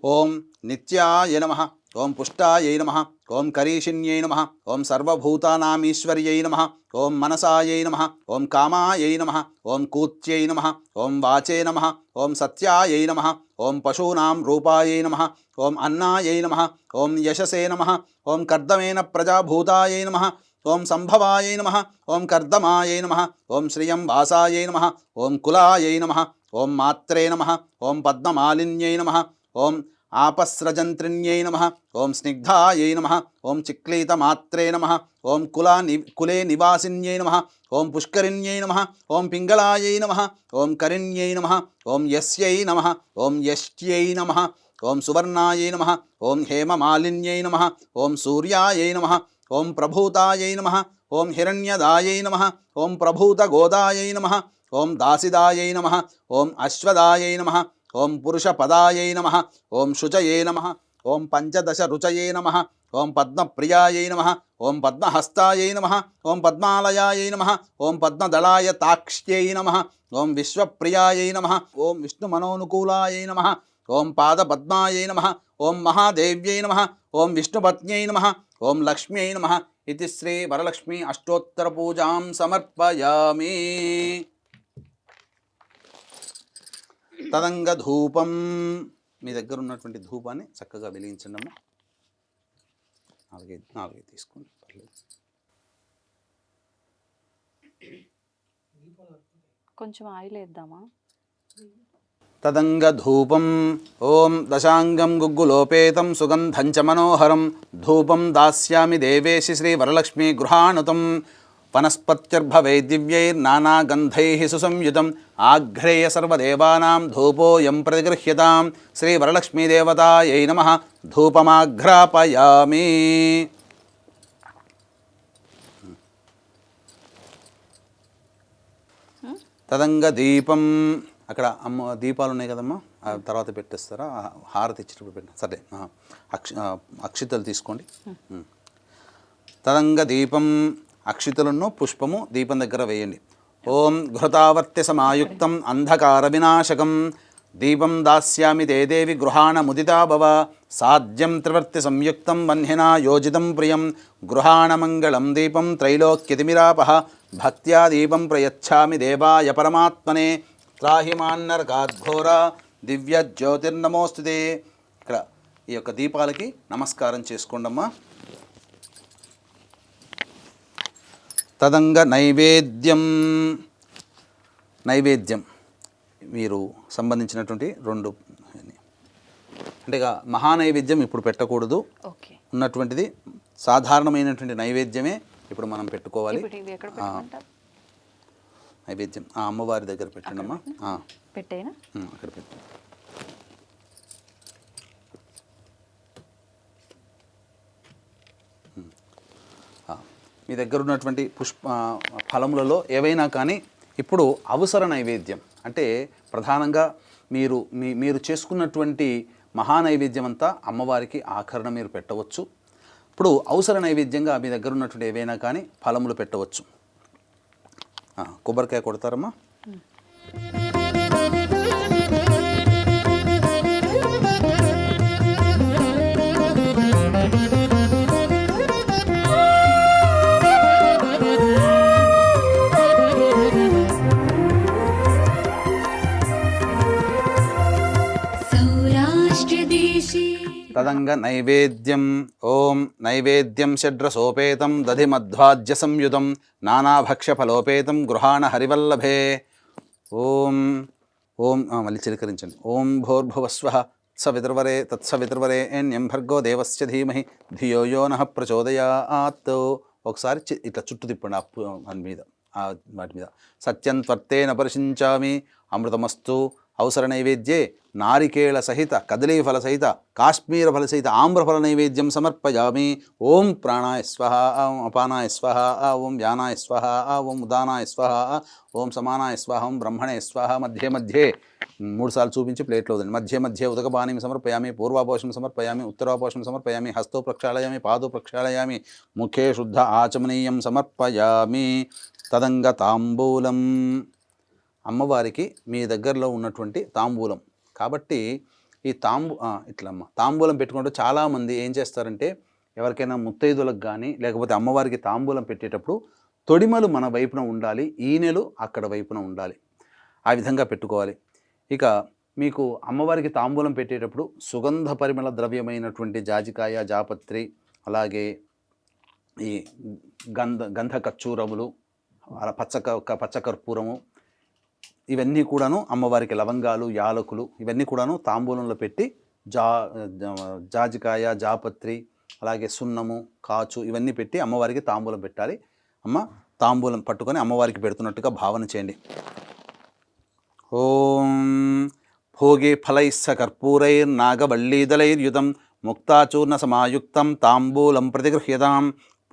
ఓం నిత్యాయ నమః, ఓం పుష్టాయై నమః, ఓం కరీషిణ్యై నమః, ఓం సర్వభూతానామీశ్వర్యై నమః, ఓం మనసాయై నమః, ఓం కామాయై నమః, ఓం కూత్యై నమః, ఓం వాచే నమః, ఓం సత్యాయై నమః, ఓం పశూనాం రూపాయై నమః, ఓం అన్నాయై నమః, ఓం యశసే నమః, ఓం కర్దమేన ప్రజాభూతాయై నమః, ఓం సంభవాయై నమః, ఓం కర్దమాయై నమః, ఓం శ్రియం వాసాయై నమః, ఓం కులాయై నమః, ఓం మాత్రే నమః, ఓం పద్మమాలిన్యై నమః, ఓం ఆపస్రజంత్రిణ్యై నమః, ఓం స్నిగ్ధాయై నమః, ఓం చిక్లీతమాత్రే నమః, ఓం కులే నివాసిన్యై నమః, ఓం పుష్కరిణ్యై నమః, ఓం పింగళాయై నమః, ఓం కరిణ్యై నమః, ఓం యస్యై నమః, ఓం యష్ట్యై నమః, ఓం సువర్ణాయై నమః, ఓం హేమమాలిన్యై నమః, ఓం సూర్యాయై నమః, ఓం ప్రభూతాయై నమః, ఓం హిరణ్యదాయై నమః, ఓం ప్రభూతగోదాయై నమః, ఓం దాసిదాయై నమః, ఓం అశ్వదాయై నమః, ఓం పురుషపదాయై నమః, ఓం శుచయే నమః, ఓం పంచదశ రుచయే నమః, ఓం పద్మప్రియాయై నమః, ఓం పద్మహస్తాయై నమః, ఓం పద్మాలయాయై నమః, ఓం పద్మదళాయ తాక్ష్యై నమః, ఓం విశ్వప్రియాయై నమః, ఓం విష్ణుమనోనుకూలాయై నమః, ఓం పాదపద్మాయై నమః, ఓం మహాదేవ్యై నమః, ఓం విష్ణుపత్న్యై నమః, ఓం లక్ష్మ్యై నమః. ఇది శ్రీ వరలక్ష్మి అష్టోత్తర పూజాం సమర్పయామి. తదంగ ధూపం, మీ దగ్గర ఉన్నటువంటి ధూపాన్ని చక్కగా వెలిగించండి అమ్మ. నాలుగైదు తీసుకోండి, పర్లేదు. కొంచెం ఆయిల్ వేద్దామా? తదంగ ధూపం. ఓం దశాంగం గుగ్గులోపేతం సుగంధం చ మనోహరం ధూపం దాస్యామి దేవేశి శ్రీ వరలక్ష్మీ గృహాణుతం. వనస్పత్యర్భవై దివ్యైర్నానాగంధైః సుసంయుతం ఆఘ్రేయ సర్వదేవానాం ధూపోయం ప్రతిగృహ్యతాం. శ్రీ వరలక్ష్మీదేవతాయై నమః. ధూపమాఘ్రాపయామి. తదంగ దీపం. అక్కడ అమ్మ దీపాలు ఉన్నాయి కదమ్మా, ఆ తర్వాత పెట్టేస్తారా? హారతి ఇచ్చేటప్పుడు పెట్ట సరే. అక్షితలు తీసుకోండి. తదంగ దీపం, అక్షితలను పుష్పము దీపం దగ్గర వేయండి. ఓం ఘృతావర్త్య సమాయుక్తం అంధకార వినాశకం దీపం దాస్యామి తే దేవి గృహాణ ముదితా భవ. సాధ్యం త్రివర్తి సంయుక్తం వన్హినా యోజితం ప్రియం గృహాణ మంగళం దీపం త్రైలోక్యతిమిరాపః. భక్త్యా దీపం ప్రయచ్ఛామి దేవాయ పరమాత్మనే. త్రాహిమాన్నరకాద్ఘోర దివ్య జ్యోతిర్నమోస్తుతే. ఇక్కడ ఈ యొక్క దీపాలకి నమస్కారం చేసుకోండమ్మా. తదంగ నైవేద్యం. నైవేద్యం మీరు సంబంధించినటువంటి రెండు అంటే ఇక మహానైవేద్యం ఇప్పుడు పెట్టకూడదు. ఉన్నటువంటిది సాధారణమైనటువంటి నైవేద్యమే ఇప్పుడు మనం పెట్టుకోవాలి. నైవేద్యం ఆ అమ్మవారి దగ్గర పెట్టండి అమ్మా. పెట్టేనా? అక్కడ పెట్టు. మీ దగ్గర ఉన్నటువంటి ఫలములలో ఏవైనా కానీ ఇప్పుడు అవసర నైవేద్యం అంటే ప్రధానంగా మీరు చేసుకున్నటువంటి మహానైవేద్యం అంతా అమ్మవారికి ఆఖరణ మీరు పెట్టవచ్చు. ఇప్పుడు అవసర నైవేద్యంగా మీ దగ్గర ఉన్నటువంటి ఏవైనా కానీ ఫలములు పెట్టవచ్చు. కొబ్బరికాయ కొడతారమ్మా. తదంగ నైవేద్యం. ఓం నైవేద్యం షడ్రసోపేతం దధిమధ్వాజ్య సంయుతం నానాభక్ష్యఫలోపేతం గృహాణ హరివల్లభే. ఓం ఓం మళ్ళీ చిలకరించండి. ఓం భోర్భువస్వః సవితుర్వరే తత్సవితుర్వరే ఏన్యం భర్గో దేవస్య ధీమహి ధియో యో నః ప్రచోదయాత్. ఒకసారి ఇట్లా చుట్టూ తిప్పండి వాటి మీద. సత్యం త్వర్తేన పరిశించామి అమృతమస్తు అవసర నైవేద్యే నారికేళ సహిత కదలీఫల సహిత కాశ్మీర ఫల సహిత ఆమ్రఫల నైవేద్యం సమర్పయామి. ఓం ప్రాణాయ స్వహ, ఓం అపానాయ స్వహ, ఓం వ్యానాయ స్వహ, ఓం ఉదానాయ స్వహ, ఓం సమానాయ స్వహ, ఓం బ్రహ్మణే స్వహ. మధ్య మధ్యే 3 సార్లు చూపించి ప్లేట్లో వదండి. మధ్య మధ్య ఉదకపానీం సమర్పయామి, పూర్వాపోషణం సమర్పయామి, ఉత్తరాపోషణం సమర్పయామి, హస్తో ప్రక్షాళయామి, పాదో ప్రక్షాళయామి, ముఖే శుద్ధ ఆచమనీయం సమర్పయామి. తదంగ తాంబూలం, అమ్మవారికి మీ దగ్గరలో ఉన్నటువంటి తాంబూలం. కాబట్టి ఈ తాంబూలం పెట్టుకుంటూ చాలామంది ఏం చేస్తారంటే, ఎవరికైనా ముత్తైదులకు కానీ లేకపోతే అమ్మవారికి తాంబూలం పెట్టేటప్పుడు తొడిమలు మన వైపున ఉండాలి, ఈనెలు అక్కడ వైపున ఉండాలి, ఆ విధంగా పెట్టుకోవాలి. ఇక మీకు అమ్మవారికి తాంబూలం పెట్టేటప్పుడు సుగంధ పరిమళ ద్రవ్యమైనటువంటి జాజికాయ, జాపత్రి, అలాగే ఈ గంధ కచ్చూరములు, అలా పచ్చకర్పూరము, ఇవన్నీ కూడాను అమ్మవారికి లవంగాలు, యాలకులు ఇవన్నీ కూడాను తాంబూలంలో పెట్టి జాజికాయ, జాపత్రి, అలాగే సున్నము, కాచు ఇవన్నీ పెట్టి అమ్మవారికి తాంబూలం పెట్టాలి. అమ్మ తాంబూలం పట్టుకొని అమ్మవారికి పెడుతున్నట్టుగా భావన చేయండి. ఓం భోగే ఫలైస్స కర్పూరైర్నాగవల్లీదలైర్యుతం ముక్తాచూర్ణ సమాయుక్తం తాంబూలం ప్రతిగృహ్యతాం.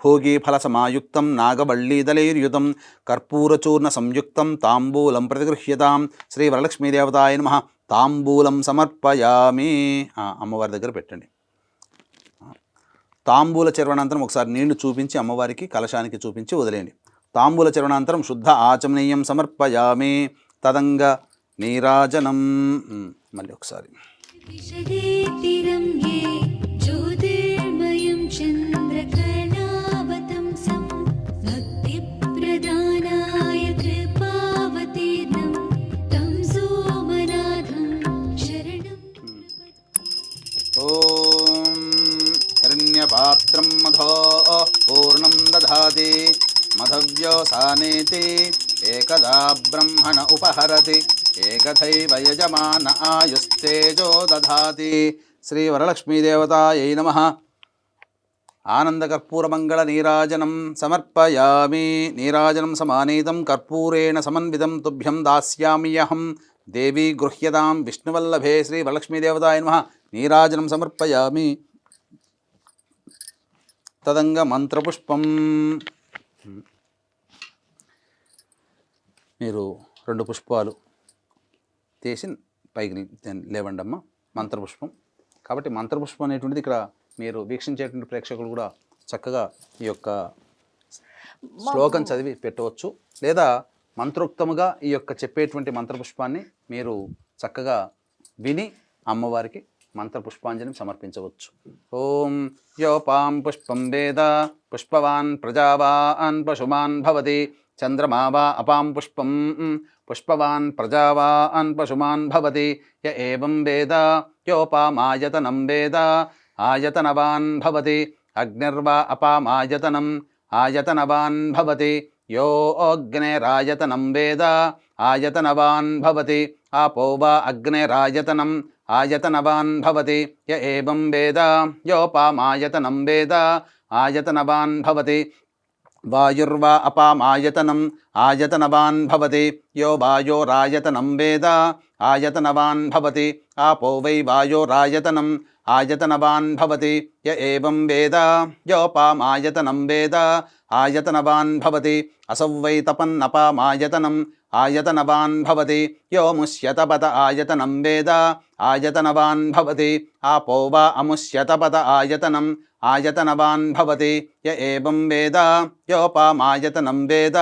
భోగి ఫల సమాయుక్తం నాగవల్లీదలైర్యుతం కర్పూరచూర్ణ సంయుక్తం తాంబూలం ప్రతిగృహ్యతాం. శ్రీ వరలక్ష్మీదేవతాయ నమః. తాంబూలం సమర్పయామి. అమ్మవారి దగ్గర పెట్టండి. తాంబూల చర్వణాంతరం ఒకసారి నీళ్లు చూపించి అమ్మవారికి కలశానికి చూపించి వదిలేయండి. తాంబూల చర్వణాంతరం శుద్ధ ఆచమనీయం సమర్పయామి. తదంగ నీరాజనం. మళ్ళీ ఒకసారి ఓం హిరణ్యపాత్రం మధో పూర్ణం దధాతి మధవ్యోసానేతి ఏకదా బ్రహ్మణ ఉపహరతి ఏకథైవ యజమాన ఆయుస్తేజో దధాతి. శ్రీ వరలక్ష్మీదేవతాయై నమః. ఆనందకర్పూరమంగళ నీరాజనం సమర్పయామి. నీరాజనం సమానీతం కర్పూరేణ సమన్వితం తుభ్యం దాస్యామ్యహం. దేవీ గృహ్యతాం విష్ణువల్లభే. శ్రీ వరలక్ష్మీదేవతాయ నమః. నీరాజనం సమర్పయామి. తదంగ మంత్రపుష్పం. మీరు 2 పుష్పాలు తీసి పైకి లేవండి అమ్మ. మంత్రపుష్పం. కాబట్టి మంత్రపుష్పం అనేటువంటిది ఇక్కడ మీరు వీక్షించేటువంటి ప్రేక్షకులు కూడా చక్కగా ఈ యొక్క శ్లోకం చదివి పెట్టవచ్చు, లేదా మంత్రోక్తముగా ఈ యొక్క చెప్పేటువంటి మంత్రపుష్పాన్ని మీరు చక్కగా విని అమ్మవారికి మంత్రపుష్పాంజలిని సమర్పించవచ్చు. ఓం యోపాం పుష్పం వేద పుష్పవాన్ ప్రజావాన్ పశుమాన్ భవతి. చంద్రమా వా అపాం పుష్పం పుష్పవాన్ ప్రజావాన్ పశుమాన్ భవతి. య ఏవం వేద యోపామాయతనం వేద ఆయతనవాన్ భవతి. అగ్నిర్వా అపామాయతనం ఆయతనవాన్ భవతి. యో అగ్నేరాయతనం వేద ఆయతనవాన్ భవతి. ఆపో వా అగ్నేరాయతనం ఆయతనవాన్ భవతి. య ఏవం వేద యోపామాయతనం వేద ఆయతనవాన్ భవతి. వాయుర్వా అపామాయతనం ఆయతనవాన్ భవతి. యో వాయోరాయతనం వేద ఆయతనవాన్ భవతి. ఆపో వై వాయోరాయతనం ఆయతనవాన్ భవతి. య ఏవం వేద యోపామాయతనం వేద ఆయతనవాన్ భవతి. అసౌ వై తపన్నపామాయతనం ఆయతనవాన్ భవతి. యో ముష్యతపత ఆయతనం వేద ఆయతనవాన్ భవతి. ఆపో వా అముష్యతపత ఆయతనం ఆయతనవాన్ భవతి. య ఏవం వేద యోపామాయతనం వేద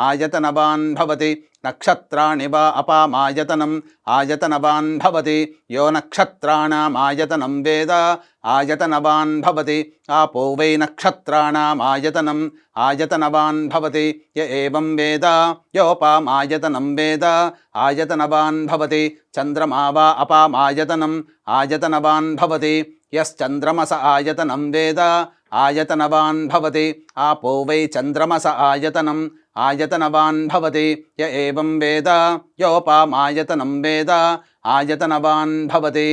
ఆయతనవాన్ భవతి. నక్షత్రాణి వా అపామాయతనం ఆయతనవాన్ భవతి. యో నక్షత్రాణామాయతనం వేద ఆయతనవాన్ భవతి. ఆపో వై నక్షత్రాణామాయతనం ఆయతనవాన్ భవతి. య ఏవం వేద యోపామాయతనం వేద ఆయతనవాన్ భవతి. చంద్రమా వా అపామాయతనం ఆయతనవాన్ భవతి. యశ్చంద్రమస ఆయతనం వేద ఆయతనవాన్ భవతి. ఆపో వై చంద్రమస ఆయతనం ఆయతనవాన్ భవతి. య ఏవం వేద యోపామాయతనం వేద ఆయతనవాన్ భవతి.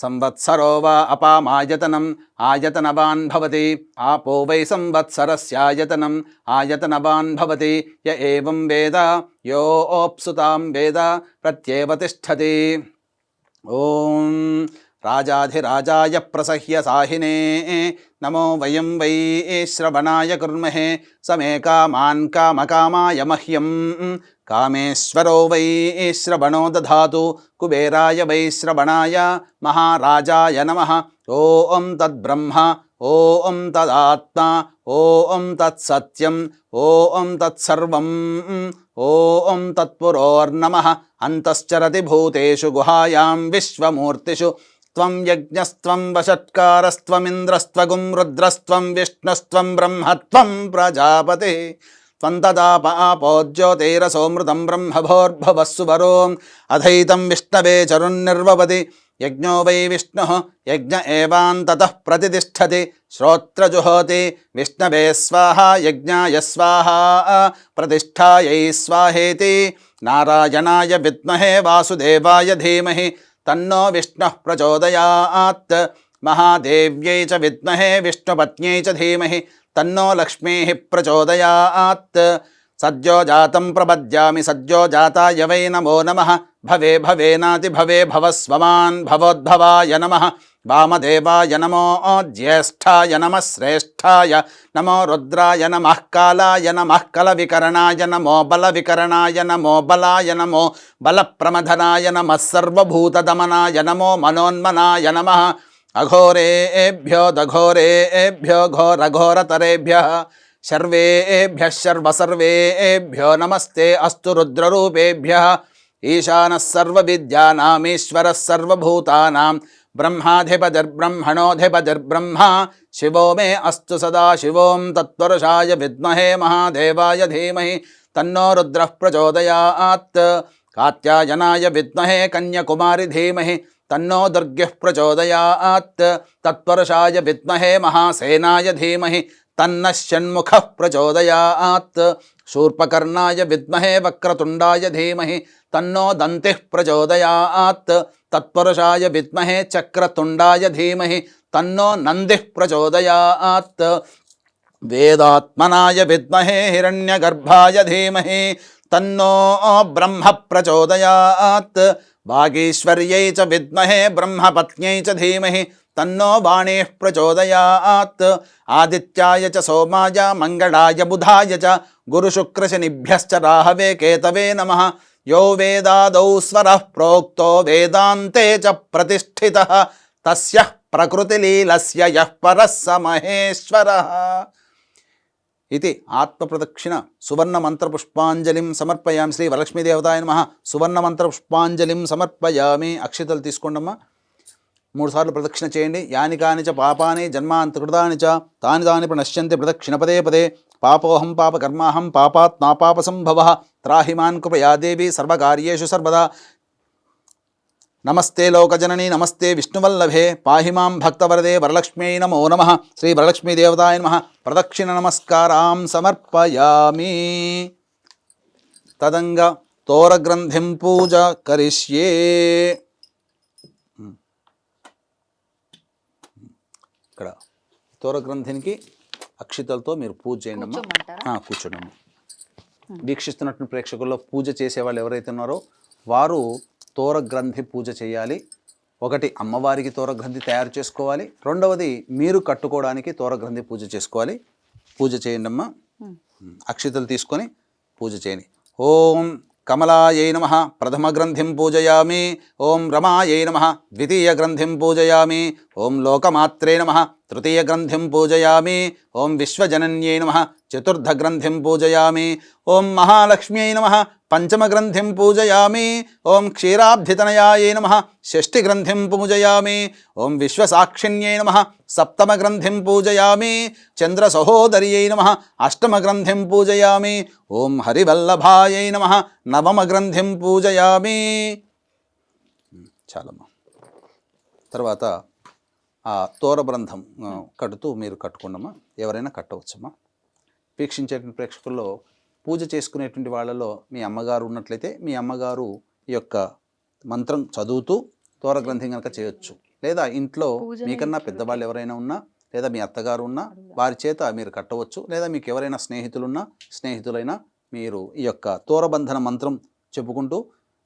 సంవత్సరో వా అపామాయతనం ఆయతనవాన్ భవతి ఆపో వై సంవత్సరస్యాయతనం ఆయతనవాన్ భవతి య ఏవం వేద యోప్సుతాం వేద ప్రత్యేవ తిష్టతి. ఓం రాజాధిరాజాయ ప్రసహ్య సాహినే నమో వయం వై శ్రవణాయ కుర్మహే సమే కామాన్ కామకామాయ మహ్యం కామేశ్వరో వై శ్రవణో దధాతు కుబేరాయ వై శ్రవణాయ మహారాజాయ నమః. ఓం తద్బ్రహ్మ ఓం తదాత్మ ఓం తత్సత్యం ఓం తత్సర్వం ఓం తత్పురోర్నమః. అంతశ్చరతి భూతేషు గుహాయాం విశ్వమూర్తిషు త్వం యజ్ఞస్త్వం వషట్కారస్త్వమింద్రస్త్వగుం రుద్రస్త్వం విష్ణుస్త్వం బ్రహ్మత్వం ప్రజాపతి త్వం తదాప ఆపో జ్యోతిరసోమృతం బ్రహ్మభోర్భవస్సువరో అధైతం విష్ణవే చరున్నిర్వపతి యజ్ఞో వై విష్ణుః యజ్ఞ ఏవాంతతః ప్రతితిష్ఠతి శ్రోత్రజుహోతి విష్ణవే స్వాహా యజ్ఞాయ స్వాహా ప్రతిష్ఠాయై స్వాహేతి. నారాయణాయ విద్మహే వాసుదేవాయ ధీమహి తన్నో విష్ణుః ప్రచోదయాత్. మహాదేవ్యై చ విద్మహే విష్ణుపత్న్యై చ ధీమహి తన్నో లక్ష్మీః ప్రచోదయాత్. సద్యో జాతం ప్రపద్యామి సద్యో జాతాయ వై నమో నమః. భవే భవేనాతి భవే భవస్వమాన్ భవోద్భవాయ నమః. వామదేవాయ నమో జ్యేష్ఠాయ నమః శ్రేష్ఠాయ నమో రుద్రాయ నమః కాలాయ నమః కలవికరణాయ నమో బలవికరణాయ నమో బలాయ నమో బలప్రమథనాయ నమః సర్వభూతదమనాయ నమో మనోన్మనాయ నమః. అఘోరేభ్యో దఘోరేభ్యో ఘోరఘోరతరేభ్యః సర్వేభ్యః సర్వసర్వేభ్యో నమస్తే అస్తు రుద్రరూపేభ్యః. ఈశానः సర్వవిద్యానామీశ్వరः సర్వభూతానాం బ్రహ్మాధిపతిర్బ్రహ్మణోధిపతిర్బ్రహ్మ శివో మే అస్తు సదా శివోం తత్పురుషాయ విద్మహే మహాదేవాయ ధీమహి తన్నో రుద్రః ప్రచోదయాత్. కాత్యాయనాయ విద్మహే కన్యకుమారి ధీమహి తన్నో దుర్గః ప్రచోదయాత్. తత్పురుషాయ విద్మహే మహాసేనాయ ధీమహి తన్నః షణ్ముఖః ప్రచోదయాత్. శూర్పకర్ణాయ విద్మహే వక్రతుండాయ ధీమహి తన్నో దంతిః ప్రచోదయాత్. తత్పురుషాయ విద్మహే చక్రతుండాయ ధీమహి తన్నో నందిః ప్రచోదయాత్. వేదాత్మనాయ విద్మహే హిరణ్యగర్భాయ ధీమహి తన్నో బ్రహ్మ ప్రచోదయాత్. వాగీశ్వర్యై చ విద్మహే బ్రహ్మపత్న్యై చ ధీమహి తన్నో వాణీః ప్రచోదయాత్. ఆదిత్యాయ చ సోమాయ మంగళాయ బుధాయ చ గురుశుక్రశనిభ్యశ్చ రాహవే కేతవే నమః. యో వేదాదౌ స్వరః ప్రోక్తో వేదాంతే చ ప్రతిష్ఠితః తస్యః ప్రకృతిలీలస్య యః పరః స మహేశ్వరః. ఇది ఆత్మప్రదక్షిణ సువర్ణమంత్రపుష్పాంజలిం సమర్పయామి. శ్రీ వరలక్ష్మీదేవతాయ నమః. సువర్ణమంత్రపుష్పాంజలిం సమర్పయామి. అక్షితలు తీసుకోండమ్మా. 3 సార్లు ప్రదక్షిణ చేయండి. యాని కాని చ పాపాని జన్మాంతకృతాని చ తాని తాని ప్రణశ్యంతి ప్రదక్షిణ పదే పదే. పాపోహం పాపకర్మాహం పాపాత్ నాపాప సంభవః త్రాహిమాన్ కృపయా దేవి సర్వకార్యేషు సర్వదా. నమస్తే లోకజనని నమస్తే విష్ణువల్లభే పాహి మాం భక్తవరదే వరలక్ష్మ్యై నమో నమః. శ్రీ వరలక్ష్మీదేవతాయ నమః. ప్రదక్షిణ నమస్కారాం సమర్పయామి. తదంగ తోరగ్రంథిం పూజ కరిష్యే. ఇక్కడ తోరగ్రంథినికి అక్షితలతో మీరు పూజ చేయండి అమ్మా. కూర్చోండి అమ్మా. వీక్షిస్తున్నటువంటి ప్రేక్షకుల్లో పూజ చేసే వాళ్ళు ఎవరైతే ఉన్నారో వారు తోరగ్రంథి పూజ చేయాలి. ఒకటి అమ్మవారికి తోరగ్రంథి తయారు చేసుకోవాలి. రెండవది మీరు కట్టుకోవడానికి తోరగ్రంథి పూజ చేసుకోవాలి. పూజ చేయండి అమ్మా. అక్షితలు తీసుకొని పూజ చేయండి. ఓం కమలాయై నమః ప్రథమ గ్రంథిం పూజయామి. ఓం రమాయై నమః ద్వితీయ గ్రంథిం పూజయామి. ఓం లోకమాత్రే నమః తృతీయ గ్రంథిం పూజయామి. ఓం విశ్వజనన్యై నమః చతుర్థ గ్రంథిం పూజయామి. ఓం మహాలక్ష్మ్యై నమః పంచమ గ్రంథిం పూజయామి. ఓం క్షీరాబ్ధితనయాయై నమః షష్ఠి గ్రంథిం పూజయామి. ఓం విశ్వసాక్షిణ్యై నమః సప్తమ గ్రంథిం పూజయామి. చంద్ర సహోదర్యై నమః అష్టమ గ్రంథిం పూజయామి. ఓం హరివల్లభాయై నమః నవమ గ్రంథిం పూజయామి. చాలమ్మా. తర్వాత ఆ తోరబ్రంథం కడుతూ మీరు కట్టుకోండమ్మా. ఎవరైనా కట్టవచ్చమ్మా. వీక్షించేటువంటి ప్రేక్షకుల్లో పూజ చేసుకునేటువంటి వాళ్ళలో మీ అమ్మగారు ఉన్నట్లయితే మీ అమ్మగారు ఈ యొక్క మంత్రం చదువుతూ తోరగ్రంథం కనుక చేయొచ్చు. లేదా ఇంట్లో పూజలు మీకన్నా ఇంట్లో పెద్దవాళ్ళు ఎవరైనా ఉన్నా లేదా మీ అత్తగారు ఉన్నా వారి చేత మీరు కట్టవచ్చు. లేదా మీకు ఎవరైనా స్నేహితులున్నా స్నేహితులైనా మీరు ఈ యొక్క తోరబంధన మంత్రం చెప్పుకుంటూ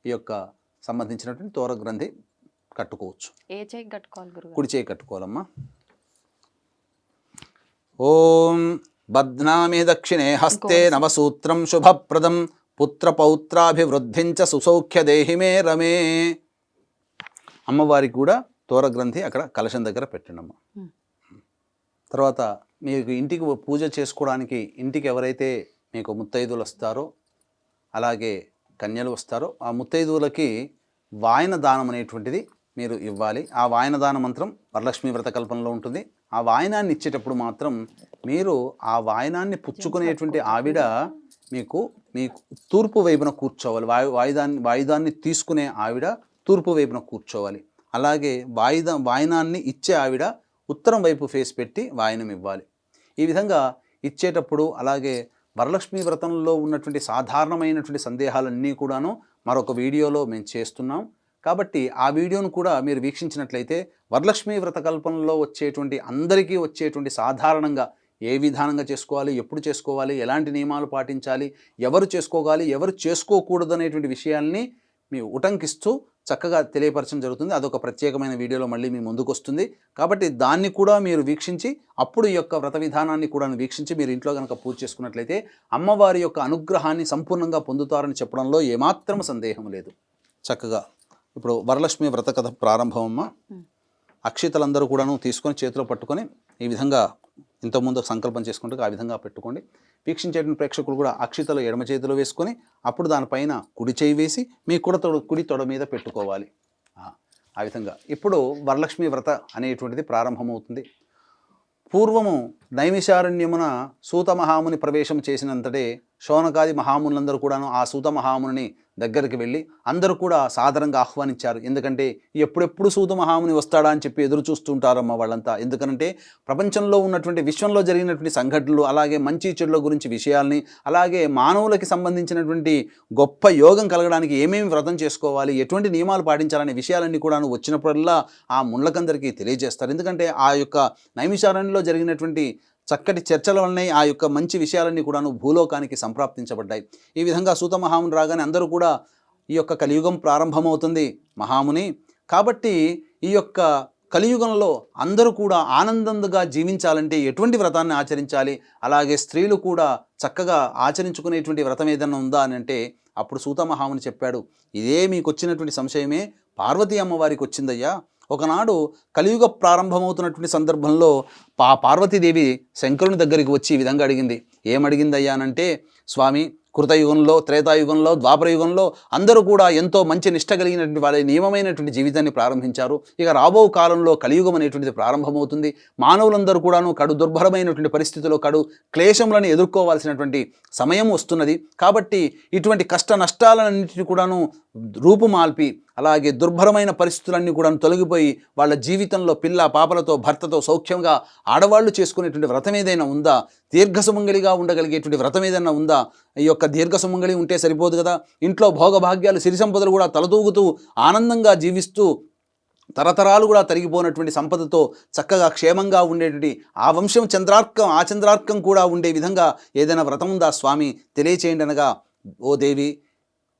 ఈ యొక్క సంబంధించినటువంటి తోర గ్రంథి కట్టుకోవచ్చు. ఏ చేయి కట్టుకోవాలి గురుగారు? కుడి చేయి కట్టుకోవాలమ్మా. ఓం బధ్నామి దక్షిణే హస్తే నవసూత్రం శుభప్రదం పుత్రపౌత్రాభివృద్ధించ సుసౌఖ్య దేహి మే రమే. అమ్మవారికి కూడా తోర గ్రంథి అక్కడ కలశం దగ్గర పెట్టండి అమ్మ. తర్వాత మీకు ఇంటికి పూజ చేసుకోవడానికి ఇంటికి ఎవరైతే మీకు ముత్తైదువులు వస్తారో అలాగే కన్యలు వస్తారో ఆ ముత్తైదువులకి వాయన దానం అనేటువంటిది మీరు ఇవ్వాలి. ఆ వాయన దాన మంత్రం వరలక్ష్మి వ్రత కల్పనలో ఉంటుంది. ఆ వాయనాన్ని ఇచ్చేటప్పుడు మాత్రం మీరు ఆ వాయనాన్ని పుచ్చుకునేటువంటి ఆవిడ మీకు తూర్పు వైపున కూర్చోవాలి. వాయుదాన్ని తీసుకునే ఆవిడ తూర్పు వైపున కూర్చోవాలి. అలాగే వాయనాన్ని ఇచ్చే ఆవిడ ఉత్తరం వైపు ఫేస్ పెట్టి వాయనం ఇవ్వాలి. ఈ విధంగా ఇచ్చేటప్పుడు అలాగే వరలక్ష్మి వ్రతంలో ఉన్నటువంటి సాధారణమైనటువంటి సందేహాలన్నీ కూడాను మరొక వీడియోలో మేము చేస్తున్నాం. కాబట్టి ఆ వీడియోను కూడా మీరు వీక్షించినట్లయితే వరలక్ష్మి వ్రత కల్పనలో వచ్చేటువంటి అందరికీ వచ్చేటువంటి సాధారణంగా ఏ విధానంగా చేసుకోవాలి, ఎప్పుడు చేసుకోవాలి, ఎలాంటి నియమాలు పాటించాలి, ఎవరు చేసుకోవాలి, ఎవరు చేసుకోకూడదు అనేటువంటి విషయాల్ని మీ ఉటంకిస్తూ చక్కగా తెలియపరచడం జరుగుతుంది. అదొక ప్రత్యేకమైన వీడియోలో మళ్ళీ మీ ముందుకు వస్తుంది. కాబట్టి దాన్ని కూడా మీరు వీక్షించి అప్పుడు ఈ యొక్క వ్రత విధానాన్ని కూడా వీక్షించి మీరు ఇంట్లో కనుక పూజ చేసుకున్నట్లయితే అమ్మవారి యొక్క అనుగ్రహాన్ని సంపూర్ణంగా పొందుతారని చెప్పడంలో ఏమాత్రం సందేహం లేదు. చక్కగా ఇప్పుడు వరలక్ష్మి వ్రత కథ ప్రారంభమమ్మ. అక్షితలందరూ కూడాను తీసుకొని చేతిలో పట్టుకొని ఈ విధంగా ఇంతకుముందు సంకల్పం చేసుకుంటూ ఆ విధంగా పెట్టుకోండి. వీక్షించేటువంటి ప్రేక్షకులు కూడా అక్షితలు ఎడమ చేతిలో వేసుకొని అప్పుడు దానిపైన కుడి చేయి వేసి మీ కుడి తొడ మీద పెట్టుకోవాలి. ఆ విధంగా ఇప్పుడు వరలక్ష్మి వ్రత అనేటువంటిది ప్రారంభమవుతుంది. పూర్వము నైమిషారణ్యమున సూత మహాముని ప్రవేశం చేసినంతటే శౌనకాది మహామునులందరూ కూడాను ఆ సూత మహాముని దగ్గరికి వెళ్ళి అందరూ కూడా సాదరంగా ఆహ్వానించారు. ఎందుకంటే ఎప్పుడెప్పుడు సూత మహాముని వస్తాడా అని చెప్పి ఎదురు చూస్తుంటారమ్మ వాళ్ళంతా. ఎందుకంటే ప్రపంచంలో ఉన్నటువంటి విశ్వంలో జరిగినటువంటి సంఘటనలు అలాగే మంచి చెడుల గురించి విషయాల్ని అలాగే మానవులకి సంబంధించినటువంటి గొప్ప యోగం కలగడానికి ఏమేమి వ్రతం చేసుకోవాలి, ఎటువంటి నియమాలు పాటించాలనే విషయాలన్నీ కూడాను వచ్చినప్పుడల్లా ఆ ముళ్ళకందరికీ తెలియజేస్తారు. ఎందుకంటే ఆ యొక్క నైమిషారణ్యంలో జరిగినటువంటి చక్కటి చర్చల వల్లనే ఆ యొక్క మంచి విషయాలన్నీ కూడాను భూలోకానికి సంప్రాప్తించబడ్డాయి. ఈ విధంగా సూత మహాముని రాగానే అందరూ కూడా ఈ యొక్క కలియుగం ప్రారంభమవుతుంది మహాముని. కాబట్టి ఈ యొక్క కలియుగంలో అందరూ కూడా ఆనందంగా జీవించాలంటే ఎటువంటి వ్రతాన్ని ఆచరించాలి, అలాగే స్త్రీలు కూడా చక్కగా ఆచరించుకునేటువంటి వ్రతం ఏదైనా ఉందా అని అంటే అప్పుడు సూత మహాముని చెప్పాడు, ఇదే మీకు వచ్చినటువంటి సంశయమే పార్వతీ అమ్మవారికి వచ్చిందయ్యా. ఒకనాడు కలియుగ ప్రారంభమవుతున్నటువంటి సందర్భంలో పార్వతీదేవి శంకరుని దగ్గరికి వచ్చి ఈ విధంగా అడిగింది. ఏమడిగిందయ్యా అనంటే, స్వామి కృతయుగంలో త్రేతాయుగంలో ద్వాపరయుగంలో అందరూ కూడా ఎంతో మంచి నిష్ట కలిగినటువంటి వాళ్ళ నియమమైనటువంటి జీవితాన్ని ప్రారంభించారు. ఇక రాబో కాలంలో కలియుగం అనేటువంటిది ప్రారంభమవుతుంది. మానవులందరూ కూడాను కడు దుర్భరమైనటువంటి పరిస్థితుల్లో కడు క్లేశములను ఎదుర్కోవాల్సినటువంటి సమయం వస్తున్నది. కాబట్టి ఇటువంటి కష్ట నష్టాలన్నింటినీ కూడాను రూపుమాల్పి అలాగే దుర్భరమైన పరిస్థితులన్నీ కూడా తొలగిపోయి వాళ్ళ జీవితంలో పిల్ల పాపలతో భర్తతో సౌఖ్యంగా ఆడవాళ్ళు చేసుకునేటువంటి వ్రతం ఏదైనా ఉందా, దీర్ఘసుమంగళిగా ఉండగలిగేటువంటి వ్రతం ఏదైనా ఉందా? ఈ యొక్క దీర్ఘసుమంగళి ఉంటే సరిపోదు కదా, ఇంట్లో భోగభాగ్యాలు సిరి సంపదలు కూడా తలతూగుతూ ఆనందంగా జీవిస్తూ తరతరాలు కూడా తరిగిపోయినటువంటి సంపదతో చక్కగా క్షేమంగా ఉండేటువంటి ఆ వంశం చంద్రార్కం కూడా ఉండే విధంగా ఏదైనా వ్రతం ఉందా స్వామి తెలియచేయండి అనగా, ఓ దేవి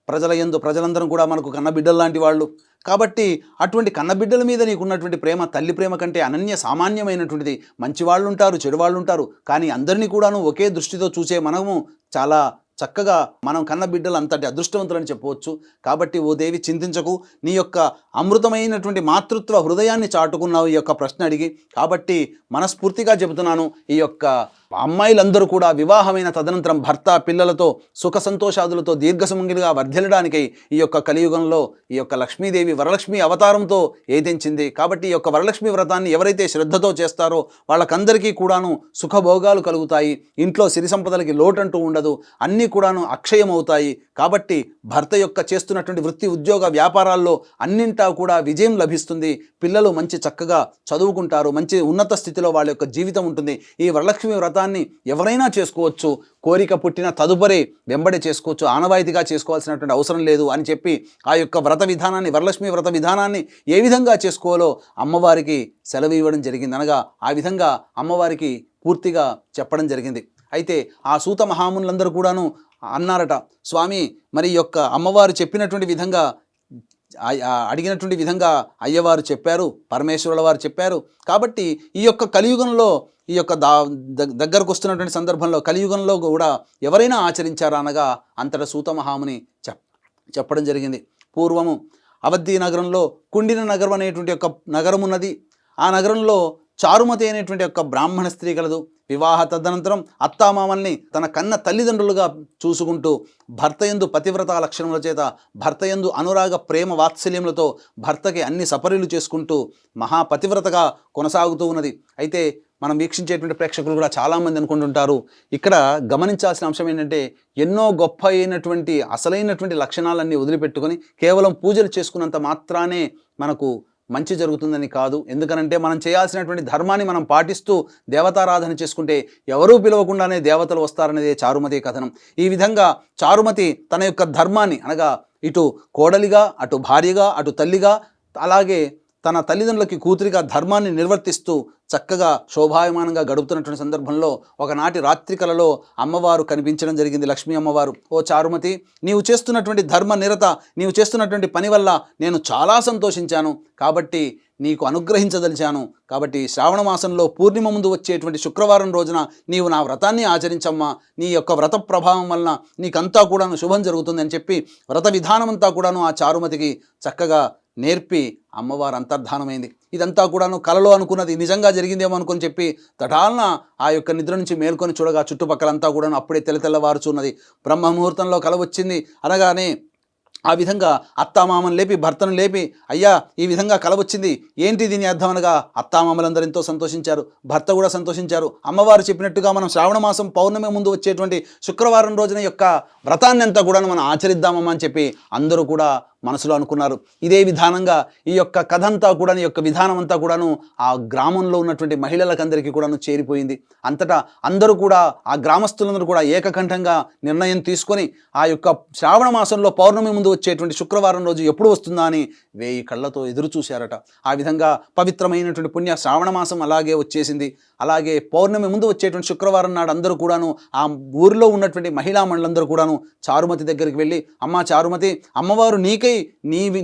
ప్రజలందరం కూడా మనకు కన్నబిడ్డలు లాంటి వాళ్ళు కాబట్టి అటువంటి కన్నబిడ్డల మీద నీకున్నటువంటి ప్రేమ తల్లి ప్రేమ కంటే అనన్య సామాన్యమైనటువంటిది. మంచి వాళ్ళు ఉంటారు, చెడు వాళ్ళు ఉంటారు, కానీ అందరినీ కూడాను ఒకే దృష్టితో చూసే మనము చాలా చక్కగా మనం కన్న బిడ్డలు అంతటి అదృష్టవంతులని చెప్పవచ్చు. కాబట్టి ఓ దేవి చింతించకు, నీ యొక్క అమృతమైనటువంటి మాతృత్వ హృదయాన్ని చాటుకున్నావు ఈ యొక్క ప్రశ్న అడిగి. కాబట్టి మనస్ఫూర్తిగా చెబుతున్నాను, ఈ యొక్క అమ్మాయిలందరూ కూడా వివాహమైన తదనంతరం భర్త పిల్లలతో సుఖ సంతోషాదులతో దీర్ఘసుమంగిలిగా వర్ధిల్లడానికై ఈ యొక్క కలియుగంలో ఈ యొక్క లక్ష్మీదేవి వరలక్ష్మి అవతారంతో ఏదించింది. కాబట్టి ఈ యొక్క వరలక్ష్మి వ్రతాన్ని ఎవరైతే శ్రద్ధతో చేస్తారో వాళ్ళకందరికీ కూడాను సుఖభోగాలు కలుగుతాయి. ఇంట్లో సిరి సంపదలకి లోటంటూ ఉండదు. అన్నీ కూడాను అక్షయమవుతాయి. కాబట్టి భర్త యొక్క చేస్తున్నటువంటి వృత్తి ఉద్యోగ వ్యాపారాల్లో అన్నింటా కూడా విజయం లభిస్తుంది. పిల్లలు మంచి చక్కగా చదువుకుంటారు, మంచి ఉన్నత స్థితిలో వాళ్ళ యొక్క జీవితం ఉంటుంది. ఈ వరలక్ష్మి వ్రతాన్ని ఎవరైనా చేసుకోవచ్చు. కోరిక పుట్టిన తదుపరి వెంబడి చేసుకోవచ్చు, ఆనవాయితీగా చేసుకోవాల్సినటువంటి అవసరం లేదు అని చెప్పి ఆ యొక్క వ్రత విధానాన్ని, వరలక్ష్మి వ్రత విధానాన్ని ఏ విధంగా చేసుకోవాలో అమ్మవారికి సెలవు ఇవ్వడం జరిగింది. అనగా ఆ విధంగా అమ్మవారికి పూర్తిగా చెప్పడం జరిగింది. అయితే ఆ సూత మహామునులందరూ కూడాను అన్నారట, స్వామి మరి యొక్క అమ్మవారు చెప్పినటువంటి విధంగా అడిగినటువంటి విధంగా అయ్యవారు చెప్పారు, పరమేశ్వరుల వారు చెప్పారు. కాబట్టి ఈ యొక్క కలియుగంలో ఈ యొక్క దగ్గరకు వస్తున్నటువంటి సందర్భంలో కలియుగంలో కూడా ఎవరైనా ఆచరించారా అనగా అంతటా సూత మహాముని చెప్పడం జరిగింది. పూర్వము అవధి నగరంలో కుండిన నగరం అనేటువంటి ఒక నగరం ఉన్నది. ఆ నగరంలో చారుమతి అనేటువంటి ఒక బ్రాహ్మణ స్త్రీ కలదు. వివాహ తదనంతరం అత్తామామల్ని తన కన్న తల్లిదండ్రులుగా చూసుకుంటూ భర్తయందు పతివ్రత లక్షణముల చేత, భర్తయందు అనురాగ ప్రేమ వాత్సల్యములతో భర్తకి అన్ని సపర్యలు చేసుకుంటూ మహాపతివ్రతగా కొనసాగుతూ ఉన్నది. అయితే మనం వీక్షించేటువంటి ప్రేక్షకులు కూడా చాలామంది అనుకుంటుంటారు, ఇక్కడ గమనించాల్సిన అంశం ఏంటంటే ఎన్నో గొప్ప అయినటువంటి అసలైనటువంటి లక్షణాలన్నీ వదిలిపెట్టుకొని కేవలం పూజలు చేసుకున్నంత మాత్రానే మనకు మంచి జరుగుతుందని కాదు. ఎందుకనంటే మనం చేయాల్సినటువంటి ధర్మాన్ని మనం పాటిస్తూ దేవతారాధన చేసుకుంటే ఎవరూ పిలవకుండానే దేవతలు వస్తారనేదే చారుమతి కథనం. ఈ విధంగా చారుమతి తన యొక్క ధర్మాన్ని అనగా ఇటు కోడలిగా, అటు భార్యగా, అటు తల్లిగా, అలాగే తన తల్లిదండ్రులకి కూతురిగా ధర్మాన్ని నిర్వర్తిస్తూ చక్కగా శోభాయమానంగా గడుపుతున్నటువంటి సందర్భంలో ఒకనాటి రాత్రి కలలో అమ్మవారు కనిపించడం జరిగింది. లక్ష్మీ అమ్మవారు, ఓ చారుమతి, నీవు చేస్తున్నటువంటి ధర్మ నిరత, నీవు చేస్తున్నటువంటి పని వల్ల నేను చాలా సంతోషించాను. కాబట్టి నీకు అనుగ్రహించదలిచాను. కాబట్టి శ్రావణ మాసంలో పూర్ణిమ ముందు వచ్చేటువంటి శుక్రవారం రోజున నీవు నా వ్రతాన్ని ఆచరించమ్మా. నీ యొక్క వ్రత ప్రభావం వలన నీకంతా కూడాను శుభం జరుగుతుంది అని చెప్పి వ్రత విధానమంతా కూడాను ఆ చారుమతికి చక్కగా నేర్పి అమ్మవారు అంతర్ధానమైంది. ఇదంతా కూడాను కలలో అనుకున్నది నిజంగా జరిగిందేమో అనుకుని చెప్పి తటాలన ఆ యొక్క నిద్ర నుంచి మేల్కొని చూడగా చుట్టుపక్కలంతా కూడాను అప్పుడే తెల్లవారుచున్నది. బ్రహ్మ ముహూర్తంలో కల వచ్చింది అనగానే ఆ విధంగా అత్తామామను లేపి భర్తను లేపి, అయ్యా ఈ విధంగా కల వచ్చింది, ఏంటి దీని అర్థం అనగా అత్తామామలందరూ ఎంతో సంతోషించారు, భర్త కూడా సంతోషించారు. అమ్మవారు చెప్పినట్టుగా మనం శ్రావణ మాసం పౌర్ణమి ముందు వచ్చేటువంటి శుక్రవారం రోజున యొక్క వ్రతాన్ని అంతా కూడా మనం ఆచరిద్దామమ్మా అని చెప్పి అందరూ కూడా మనసులో అనుకున్నారు. ఇదే విధానంగా ఈ యొక్క కథ అంతా కూడా, ఈ యొక్క విధానం అంతా కూడాను ఆ గ్రామంలో ఉన్నటువంటి మహిళలకందరికీ కూడాను చేరిపోయింది. అంతటా అందరూ కూడా ఆ గ్రామస్తులందరూ కూడా ఏకకంఠంగా నిర్ణయం తీసుకొని ఆ యొక్క శ్రావణ మాసంలో పౌర్ణమి ముందు వచ్చేటువంటి శుక్రవారం రోజు ఎప్పుడు వస్తుందా అని 1000 కళ్ళతో ఎదురు చూశారట. ఆ విధంగా పవిత్రమైనటువంటి పుణ్య శ్రావణ మాసం అలాగే వచ్చేసింది. అలాగే పౌర్ణమి ముందు వచ్చేటువంటి శుక్రవారం నాడు అందరూ కూడాను ఆ ఊరిలో ఉన్నటువంటి మహిళా మండలందరూ కూడాను చారుమతి దగ్గరికి వెళ్ళి, అమ్మా చారుమతి, అమ్మవారు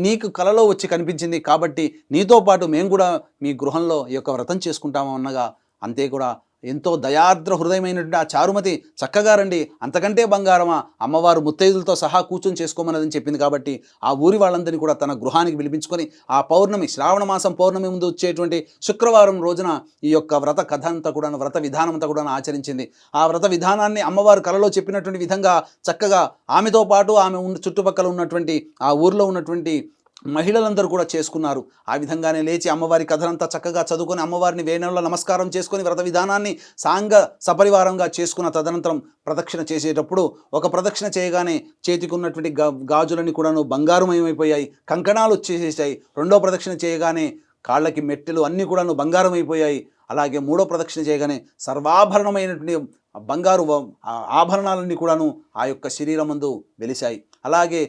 నీకు కలలో వచ్చి కనిపించింది కాబట్టి నీతో పాటు మేము కూడా మీ గృహంలో ఈ యొక్క వ్రతం చేసుకుంటాము అన్నగా, అంతే కూడా ఎంతో దయార్ద్ర హృదయమైనటువంటి ఆ చారుమతి చక్కగా రండి, అంతకంటే బంగారమా, అమ్మవారు ముత్తైదులతో సహా కూర్చొని చేసుకోమన్నదని చెప్పింది. కాబట్టి ఆ ఊరి వాళ్ళందరినీ కూడా తన గృహానికి పిలిపించుకొని ఆ పౌర్ణమి, శ్రావణ మాసం పౌర్ణమి ముందు వచ్చేటువంటి శుక్రవారం రోజున ఈ యొక్క వ్రత కథ అంతా కూడా, వ్రత విధానం అంతా కూడా ఆచరించింది. ఆ వ్రత విధానాన్ని అమ్మవారు కలలో చెప్పినటువంటి విధంగా చక్కగా ఆమెతో పాటు ఆమె చుట్టుపక్కల ఉన్నటువంటి ఆ ఊరిలో ఉన్నటువంటి మహిళలందరూ కూడా చేసుకున్నారు. ఆ విధంగానే లేచి అమ్మవారి కథనంతా చక్కగా చదువుకొని అమ్మవారిని వేణువుల నమస్కారం చేసుకొని వ్రత విధానాన్ని సాంగ సపరివారంగా చేసుకున్న తదనంతరం ప్రదక్షిణ చేసేటప్పుడు ఒక ప్రదక్షిణ చేయగానే చేతికి ఉన్నటువంటి గాజులన్నీ కూడాను బంగారుమయమైపోయాయి, కంకణాలు వచ్చేసేసాయి. రెండో ప్రదక్షిణ చేయగానే కాళ్ళకి మెట్టెలు అన్నీ కూడాను బంగారం అయిపోయాయి. అలాగే మూడో ప్రదక్షిణ చేయగానే సర్వాభరణమైనటువంటి బంగారు ఆభరణాలన్నీ కూడాను ఆ యొక్క శరీరమందు వెలిశాయి. అలాగే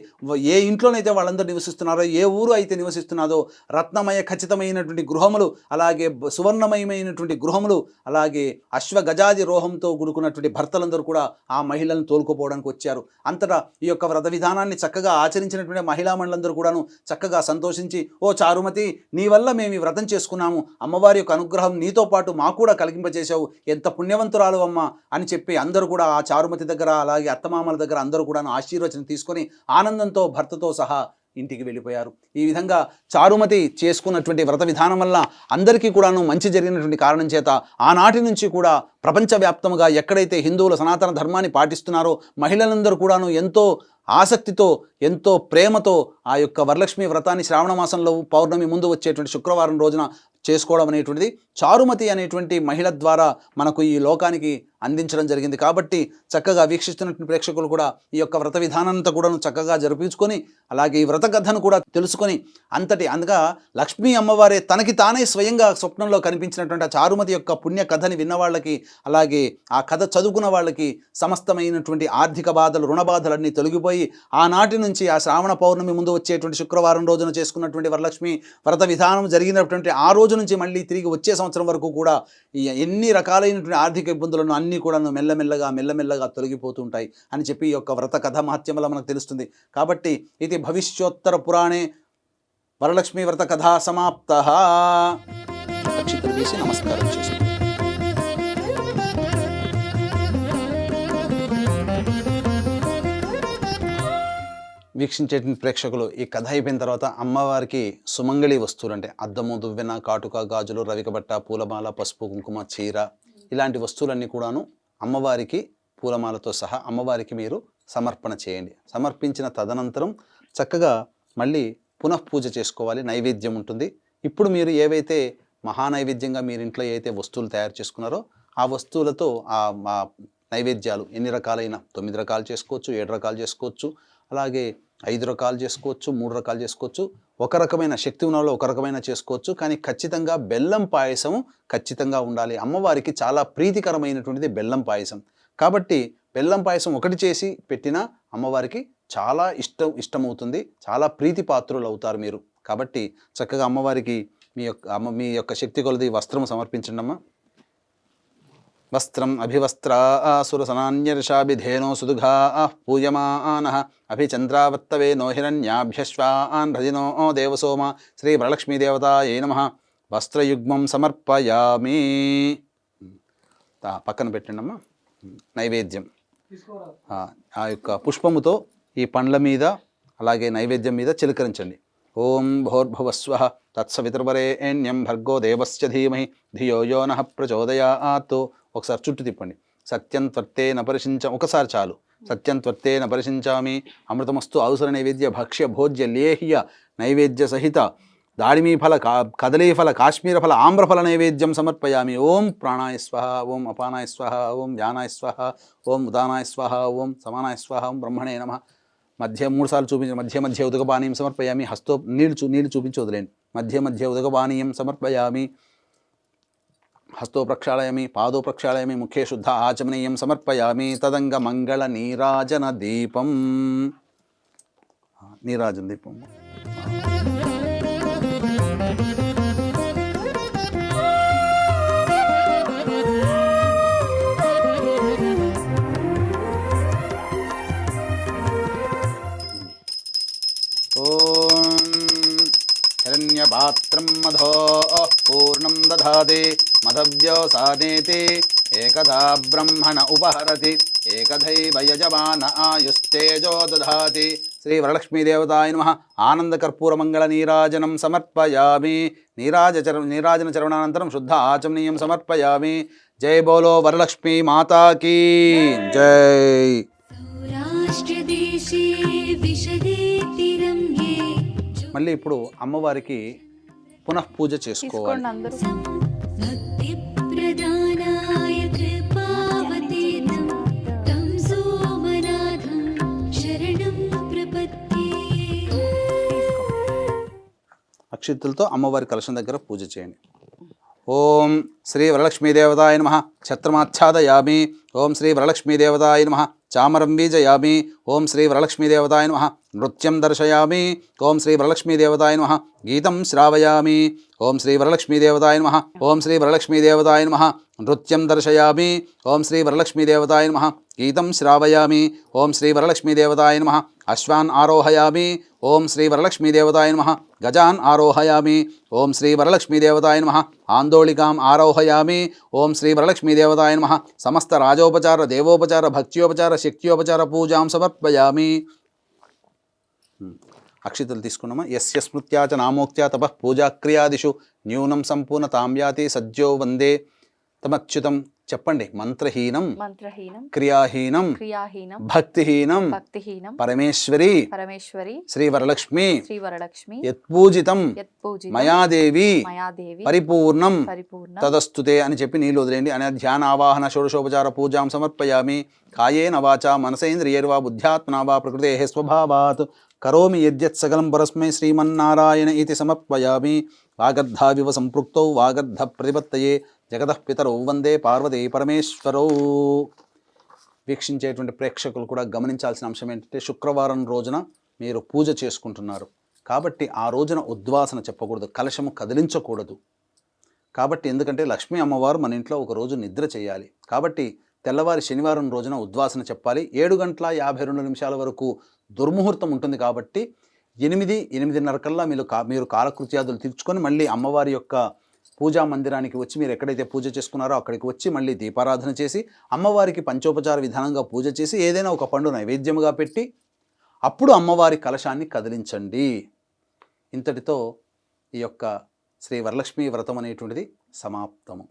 ఏ ఇంట్లోనైతే వాళ్ళందరూ నివసిస్తున్నారో, ఏ ఊరు అయితే నివసిస్తున్నారో రత్నమయ ఖచ్చితమైనటువంటి గృహములు, అలాగే సువర్ణమయమైనటువంటి గృహములు, అలాగే అశ్వగజాది రోహంతో కూడుకున్నటువంటి భర్తలందరూ కూడా ఆ మహిళలను తోలుకోపోవడానికి వచ్చారు. అంతటా ఈ యొక్క వ్రత విధానాన్ని చక్కగా ఆచరించినటువంటి మహిళా మండలందరూ కూడాను చక్కగా సంతోషించి, ఓ చారుమతి, నీ వల్ల మేము ఈ వ్రతం చేసుకున్నాము, అమ్మవారి యొక్క అనుగ్రహం నీతో పాటు మాకు కూడా కలిగింపజేశావు, ఎంత పుణ్యవంతురాలు అమ్మ అని చెప్పి అందరూ కూడా ఆ చారుమతి దగ్గర అలాగే అత్తమామల దగ్గర అందరూ కూడా ఆశీర్వచనం తీసుకొని ఆనందంతో భర్తతో సహా ఇంటికి వెళ్ళిపోయారు. ఈ విధంగా చారుమతి చేసుకున్నటువంటి వ్రత విధానం వల్ల అందరికీ కూడాను మంచి జరిగినటువంటి కారణం చేత ఆనాటి నుంచి కూడా ప్రపంచవ్యాప్తంగా ఎక్కడైతే హిందువులు సనాతన ధర్మాన్ని పాటిస్తున్నారో మహిళలందరూ కూడాను ఎంతో ఆసక్తితో ఎంతో ప్రేమతో ఆ యొక్క వరలక్ష్మి వ్రతాన్ని శ్రావణ మాసంలో పౌర్ణమి ముందు వచ్చేటువంటి శుక్రవారం రోజున చేసుకోవడం అనేటువంటిది చారుమతి అనేటువంటి మహిళ ద్వారా మనకు ఈ లోకానికి అందించడం జరిగింది. కాబట్టి చక్కగా వీక్షిస్తున్నటువంటి ప్రేక్షకులు కూడా ఈ యొక్క వ్రత విధానంతో కూడా చక్కగా జరిపించుకొని అలాగే ఈ వ్రత కథను కూడా తెలుసుకొని అందుగా లక్ష్మీ అమ్మవారే తనకి తానే స్వయంగా స్వప్నంలో కనిపించినటువంటి ఆ చారుమతి యొక్క పుణ్య కథని విన్న వాళ్ళకి అలాగే ఆ కథ చదువుకున్న వాళ్ళకి సమస్తమైనటువంటి ఆర్థిక బాధలు రుణ బాధలన్నీ తొలగిపోయి ఆనాటి నుంచి ఆ శ్రావణ పౌర్ణమి ముందు వచ్చేటువంటి శుక్రవారం రోజున చేసుకున్నటువంటి వరలక్ష్మి వ్రత విధానం జరిగినటువంటి ఆ రోజు నుంచి మళ్ళీ తిరిగి వచ్చే సంవత్సరం వరకు కూడా ఎన్ని రకాలైనటువంటి ఆర్థిక ఇబ్బందులను అన్నీ కూడా మెల్లమెల్లగా తొలగిపోతుంటాయి అని చెప్పి ఈ యొక్క వ్రత కథ మహత్యం వల్ల మనకు తెలుస్తుంది. కాబట్టి ఇది భవిష్యోత్తర పురాణే వరలక్ష్మి వ్రత కథా సమాప్త. తీసి నమస్కారం చేసి వీక్షించేటువంటి ప్రేక్షకులు ఈ కథ అయిపోయిన తర్వాత అమ్మవారికి సుమంగళి వస్తువులు అంటే అద్దము, దువ్వెన, కాటుక, గాజులు, రవికబట్ట, పూలమాల, పసుపు, కుంకుమ, చీర ఇలాంటి వస్తువులన్నీ కూడాను అమ్మవారికి పూలమాలతో సహా అమ్మవారికి మీరు సమర్పణ చేయండి. సమర్పించిన తదనంతరం చక్కగా మళ్ళీ పునఃపూజ చేసుకోవాలి. నైవేద్యం ఉంటుంది. ఇప్పుడు మీరు ఏవైతే మహానైవేద్యంగా మీరు ఇంట్లో ఏవైతే వస్తువులు తయారు చేసుకున్నారో ఆ వస్తువులతో ఆ నైవేద్యాలు ఎన్ని రకాలైన 9 రకాలు చేసుకోవచ్చు, 7 రకాలు చేసుకోవచ్చు, అలాగే 5 రకాలు చేసుకోవచ్చు, 3 రకాలు చేసుకోవచ్చు. ఒక రకమైన శక్తి ఉన్నలో ఒక రకమైన చేసుకోవచ్చు. కానీ ఖచ్చితంగా బెల్లం పాయసం ఖచ్చితంగా ఉండాలి. అమ్మవారికి చాలా ప్రీతికరమైనటువంటిది బెల్లం పాయసం. కాబట్టి బెల్లం పాయసం ఒకటి చేసి పెట్టినా అమ్మవారికి చాలా ఇష్టమవుతుంది. చాలా ప్రీతి పాత్రులు అవుతారు మీరు. కాబట్టి చక్కగా అమ్మవారికి మీ యొక్క శక్తి కొలది వస్త్రం సమర్పించండి అమ్మ. వస్త్రం అభివస్త్రా సురసనాన్యర్షాభిధేనో సుదుఘా పూయమానః అభిచంద్రావర్తవే నో హిరణ్యాభ్యశ్వాన్ భజినో దేవసోమ శ్రీ వరలక్ష్మీదేవతాయై నమః. వస్త్రయుగ్మం సమర్పయామి. పక్కన పెట్టండి అమ్మ. నైవేద్యం ఆ యొక్క పుష్పముతో ఈ పండ్ల మీద అలాగే నైవేద్యం మీద చిలకరించండి. ఓం భోర్భువస్వః తత్సవితుర్వరేణ్యం భర్గో దేవస్య ధీమహి ధియో యో నః ప్రచోదయాత్. ఒకసారి చుట్టూ తిప్పండి. సత్యం త్వర్తేన ఒకసారి చాలు. సత్యం త్వర్తేన పరిశించామి. అమృతమస్తు ఔసర నైవేద్య భక్ష్య భోజ్య లేహ్య నైవేద్య సహిత దాడిమీఫల కదలీఫల కాశ్మీరఫల ఆమ్రఫల నైవేద్యం సమర్పయామి. ఓం ప్రాణాయ స్వహ, ఓం అపానాయ స్వహ, ఓం వ్యానాయ స్వహ, ఓం ఉదానాయ స్వహ, ఓం సమానాయ స్వహ, ఓం బ్రహ్మణే నమః. మధ్య 3 సార్లు చూపించి మధ్య ఉదకపానీయం సమర్పయామి. నీళ్లు చూపించి వదిలేండి. మధ్య ఉదకపానీయం సమర్పయామి. హస్తో ప్రక్షాళయామి, పాదో ప్రక్షాళయామి, ముఖే శుద్ధ ఆచమనీయం సమర్పయామి. తదంగ మంగళ నీరాజన దీపం. నీరాజన దీపం హిరణ్యపాత్రం మధో పూర్ణం దధాతి మధవ్యోసానేతి ఏకథా బ్రహ్మణ ఉపహరతి ఏకథైవ యజమాన ఆయుస్తేజో దధాతి. శ్రీ వరలక్ష్మీదేవతాయ నమః. ఆనందకర్పూరమంగళ నీరాజనం సమర్పయామి. నీరాజన చరణానంతరం శుద్ధ ఆచమనీయం సమర్పయామి. జై బోలో వరలక్ష్మీ మాతాకి జై. మళ్ళీ ఇప్పుడు అమ్మవారికి పునఃపూజ చేసుకోవాలి. అక్షింతలతో అమ్మవారి కలశం దగ్గర పూజ చేయండి. ఓం శ్రీ వరలక్ష్మీదేవతాయ నమః. ఛత్రమాచ్ఛాదయామి. ఓం శ్రీ వరలక్ష్మీదేవతాయ నమః. చామరం బీజయామి. ఓం శ్రీ వరలక్ష్మీదేవతాయ నమః. నృత్యం దర్శయామి. ఓం శ్రీ వరలక్ష్మీదేవతాయ నమః. గీతం శ్రావయామి. ఓం శ్రీ వరలక్ష్మీదేవతాయ నమః. ఓం శ్రీ వరలక్ష్మీదేవతాయ నమః. నృత్యం దర్శయామి. ఓం శ్రీ వరలక్ష్మీదేవతాయ నమః. గీతం శ్రావయామి. ఓం శ్రీ వరలక్ష్మీదేవతాయ నమః. అశ్వాన్ ఆరోహయామి. ఓం శ్రీ వరలక్ష్మీదేవతాయ నమః. గజాన్ ఆరోహయామి. ఓం శ్రీ వరలక్ష్మీదేవతాయ నమః. ఆందోళికాం ఆరోహయామి. ఓం శ్రీ వరలక్ష్మీదేవతాయ నమః. సమస్త రాజోపచార దేవోపచార భక్త్యోపచార శక్త్యోపచార పూజాం సమర్పయామి. అక్షితలు తీసుకున్నామా. యస్య స్మృత్యా చ నామోక్త్యా తపః పూజాక్రియాదిషు న్యూనం సంపూర్ణతాం యాతి సజ్జో వందే తమచ్యుతం చెప్పండి. మంత్రహీనం మంత్రహీనం క్రియాహీనం క్రియాహీనం భక్తిహీనం భక్తిహీనం పరమేశ్వరి పరమేశ్వరి శ్రీ వరలక్ష్మి శ్రీ వరలక్ష్మి యత్పూజితం యత్పూజితం మయాదేవి మయాదేవి పరిపూర్ణం పరిపూర్ణం తదస్తుతే అని చెప్పి నీళ్ళు వదిలేండి. అనే ధ్యాన ఆవాహన షోడశోపచార పూజాం సమర్పయామి. కాయేన వాచా మనసేంద్రియైర్వా బుద్ధ్యాత్మనా వా ప్రకృతేః స్వభావాత్ కరోమి యద్యత్ సకలం పరస్మై శ్రీమన్నారాయణ ఇతి సమర్పయామి. వాగర్ధావివ సంపృక్తౌ వాగర్ధ ప్రతిపత్తయే జగతః పితరౌ వందే పార్వతీ పరమేశ్వరౌ. వీక్షించేటువంటి ప్రేక్షకులు కూడా గమనించాల్సిన అంశం ఏంటంటే, శుక్రవారం రోజున మీరు పూజ చేసుకుంటున్నారు కాబట్టి ఆ రోజున ఉద్వాసన చెప్పకూడదు, కలశము కదిలించకూడదు. కాబట్టి ఎందుకంటే లక్ష్మీ అమ్మవారు మన ఇంట్లో ఒక రోజు నిద్ర చేయాలి. కాబట్టి తెల్లవారి శనివారం రోజున ఉద్వాసన చెప్పాలి. 7:52 వరకు దుర్ముహూర్తం ఉంటుంది. కాబట్టి 8-8:30 కల్లా మీరు కాలకృత్యాదులు తీర్చుకొని మళ్ళీ అమ్మవారి యొక్క పూజా మందిరానికి వచ్చి, మీరు ఎక్కడైతే పూజ చేసుకున్నారో అక్కడికి వచ్చి మళ్ళీ దీపారాధన చేసి అమ్మవారికి పంచోపచార విధానంగా పూజ చేసి ఏదైనా ఒక పండు నైవేద్యముగా పెట్టి అప్పుడు అమ్మవారి కలశాన్ని కదిలించండి. ఇంతటితో ఈ యొక్క శ్రీ వరలక్ష్మీ వ్రతం అనేటువంటిది సమాప్తము.